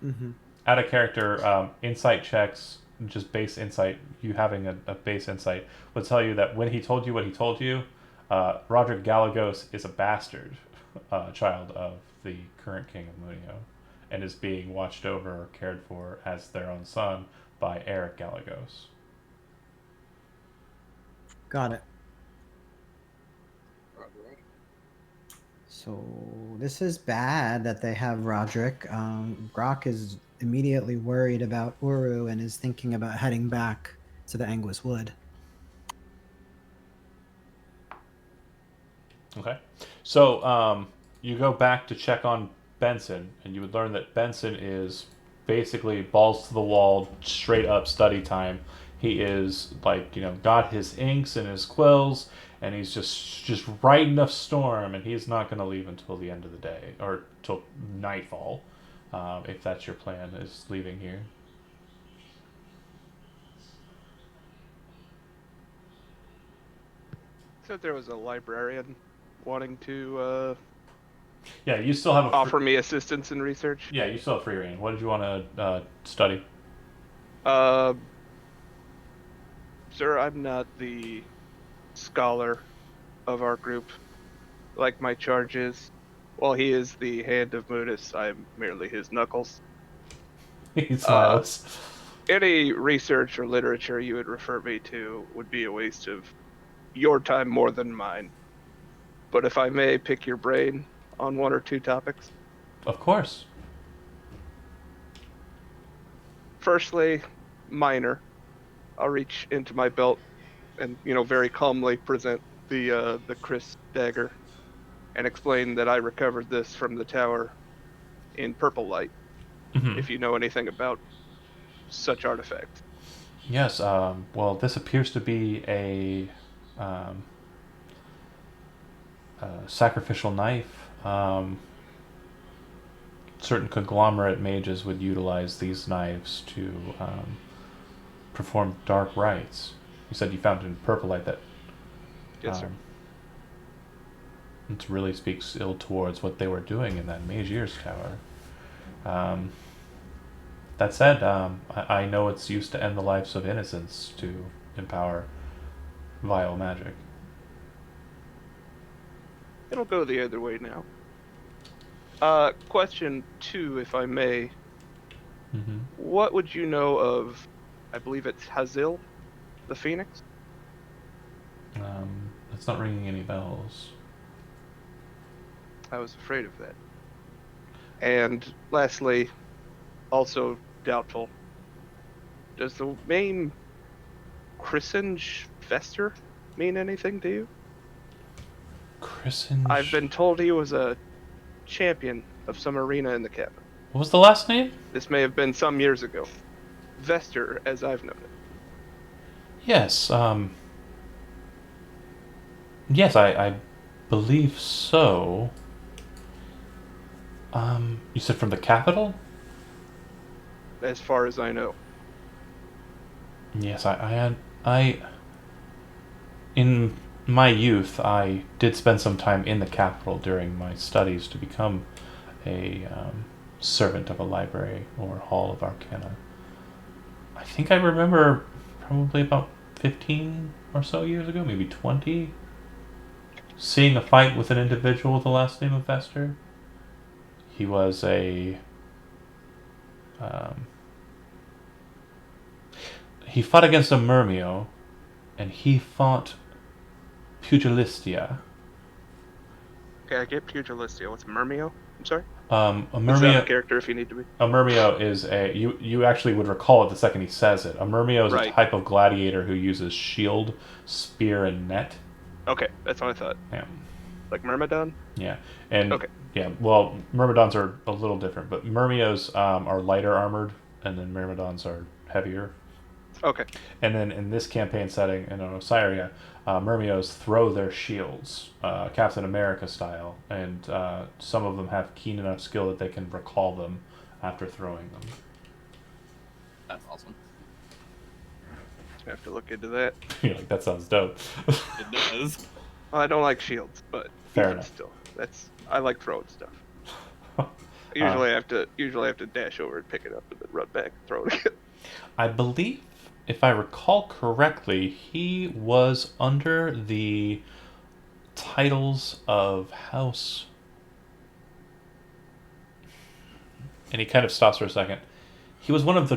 Mm-hmm. Out of character, insight checks, just base insight. You having a base insight would tell you that when he told you what he told you, Roderick Galagos is a bastard, child of the current king of Munio, and is being watched over or cared for as their own son by Eric Galagos. Got it. So this is bad that they have Roderick. Brock is immediately worried about Uru and is thinking about heading back to the Anguis Wood. Okay. So you go back to check on Benson, and you would learn that Benson is basically balls to the wall, straight up study time. He is got his inks and his quills, and he's just writing a storm, and he's not going to leave until the end of the day or till nightfall, if that's your plan, is leaving here. Said there was a librarian wanting to Yeah, you still have offer me assistance in research. Yeah, you still have free reign. What did you want to study? Sir, I'm not the scholar of our group, like my charge is. While he is the hand of Munis, I am merely his knuckles. He smiles. Any research or literature you would refer me to would be a waste of your time more than mine. But if I may pick your brain on one or two topics. Of course. Firstly, minor. I'll reach into my belt and, very calmly present the Chris dagger and explain that I recovered this from the tower in purple light, if you know anything about such artifact. Yes, well, this appears to be a sacrificial knife. Certain conglomerate mages would utilize these knives to perform dark rites. You said you found it in purple light. That Yes, sir. it really speaks ill towards what they were doing in that Magier's tower. That said, I know it's used to end the lives of innocents to empower vile magic. It'll go the other way now. Question 2, if I may. Mm-hmm. What would you know of, I believe it's Hazil, the Phoenix? It's not ringing any bells. I was afraid of that. And lastly, also doubtful, does the name Chrisinge Vester mean anything to you? Chrisinge. I've been told he was a champion of some arena in the capital. What was the last name? This may have been some years ago. Vester, as I've noted. Yes. Yes, I believe so. You said from the capital? As far as I know. Yes, I in my youth, I did spend some time in the capital during my studies to become a servant of a library or hall of arcana. I think I remember probably about 15 or so years ago, maybe 20, seeing a fight with an individual with the last name of Vester. He was um, he fought against a Murmio, and he fought Pugilistia. Okay, I get Pugilistia. What's Murmio? I'm sorry? A It's not a Murmio, character if you need to be. a Murmio is a you actually would recall it the second he says it. A Murmio is a Right. type of gladiator who uses shield, spear, and net. Okay, that's what I thought. Yeah, Like Myrmidon? yeah, and Okay. yeah. Well, Myrmidons are a little different, but Murmios are lighter armored, and then Myrmidons are heavier. Okay. And then in this campaign setting in Osiria, Murmios throw their shields, Captain America style, and some of them have keen enough skill that they can recall them after throwing them. That's awesome. I have to look into that. You're like, that sounds dope. It does. Well, I don't like shields, but Fair even enough. still, I like throwing stuff. Usually I have to dash over and pick it up and then run back and throw it again. I believe, if I recall correctly, he was under the titles of House. And he kind of stops for a second. He was one of the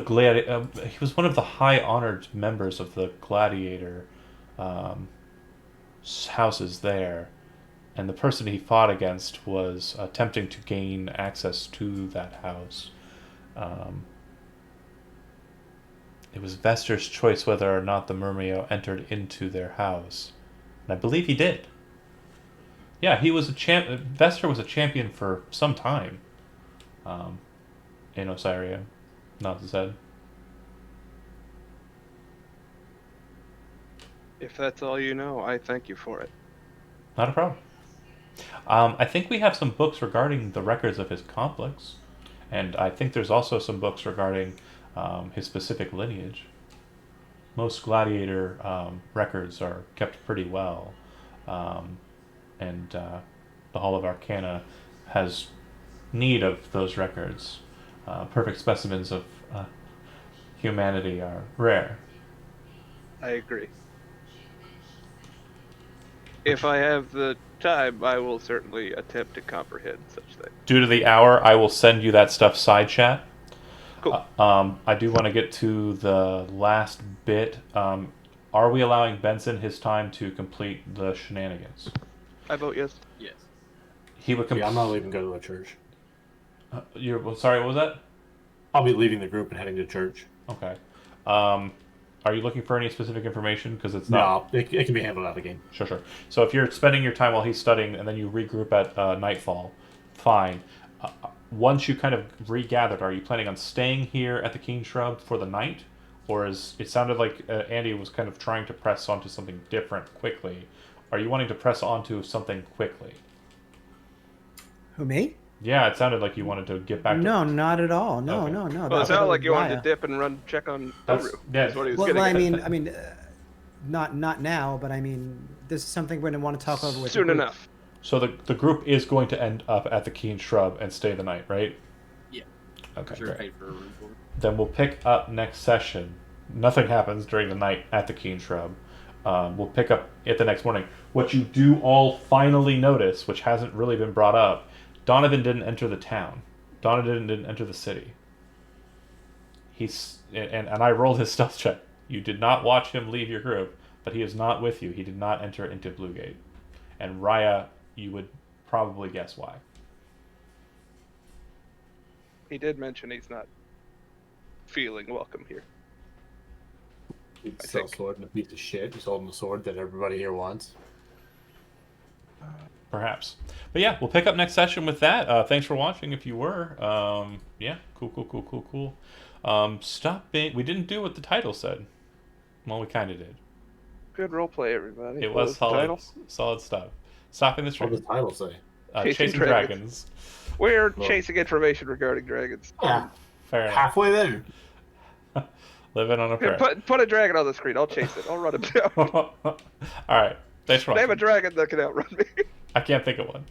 he was one of the high honored members of the gladiator um, houses there, and the person he fought against was attempting to gain access to that house. Um, it was Vester's choice whether or not the Murmio entered into their house, and I believe he did. Yeah, he was a champ. Vester was a champion for some time in Osiria. Not said. If that's all you know, I thank you for it. Not a problem. I think we have some books regarding the records of his complex, and I think there's also some books regarding his specific lineage. Most gladiator records are kept pretty well, and the Hall of Arcana has need of those records. Perfect specimens of humanity are rare. I agree. If I have the time, I will certainly attempt to comprehend such things. Due to the hour, I will send you that stuff side chat. Cool. I do want to get to the last bit. Are we allowing Benson his time to complete the shenanigans? I vote yes. Yes. He would. Yeah, I'm not leaving to go to a church. You're well, sorry. What was that? I'll be leaving the group and heading to church. Okay. Are you looking for any specific information? Because it's not. No, it can be handled out of the game. Sure. So if you're spending your time while he's studying and then you regroup at nightfall, fine. Once you kind of regathered, are you planning on staying here at the King Shrub for the night? Or is it sounded like Andy was kind of trying to press onto something different quickly. Are you wanting to press onto something quickly? Who, me? Yeah, it sounded like you wanted to get back to... No, not at all. No, Okay. no. Well, That it sounded like you wanted Raya. to dip and run check on That's- Uru. yeah. That's what he was Well, getting at. I mean, not now, but I mean, this is something we're gonna want to talk over with. the Soon group. enough. So the group is going to end up at the Keen Shrub and stay the night, right? Yeah. Okay, Sure, great. paid for a room for it. Then we'll pick up next session. Nothing happens during the night at the Keen Shrub. We'll pick up it the next morning. What you do all finally notice, which hasn't really been brought up, Donovan didn't enter the town. Donovan didn't enter the city. and I rolled his stealth check. You did not watch him leave your group, but he is not with you. He did not enter into Bluegate. And Raya, you would probably guess why. He did mention he's not feeling welcome here. He's I still think. sword and a piece of shit. He's holding the sword that everybody here wants. Perhaps. But yeah, we'll pick up next session with that. Thanks for watching if you were. Yeah, cool. Stop being... We didn't do what the title said. Well, we kind of did. Good roleplay, everybody. It What was the title? solid stuff. Stopping the What stream. does the title say? Chasing Dragons. We're Well- chasing information regarding dragons. Yeah, Fair enough. halfway there. Living on a prayer. Put a dragon on the screen. I'll chase it. I'll run him down. All right. Thanks for Name a watching. dragon that can outrun me. I can't think of one.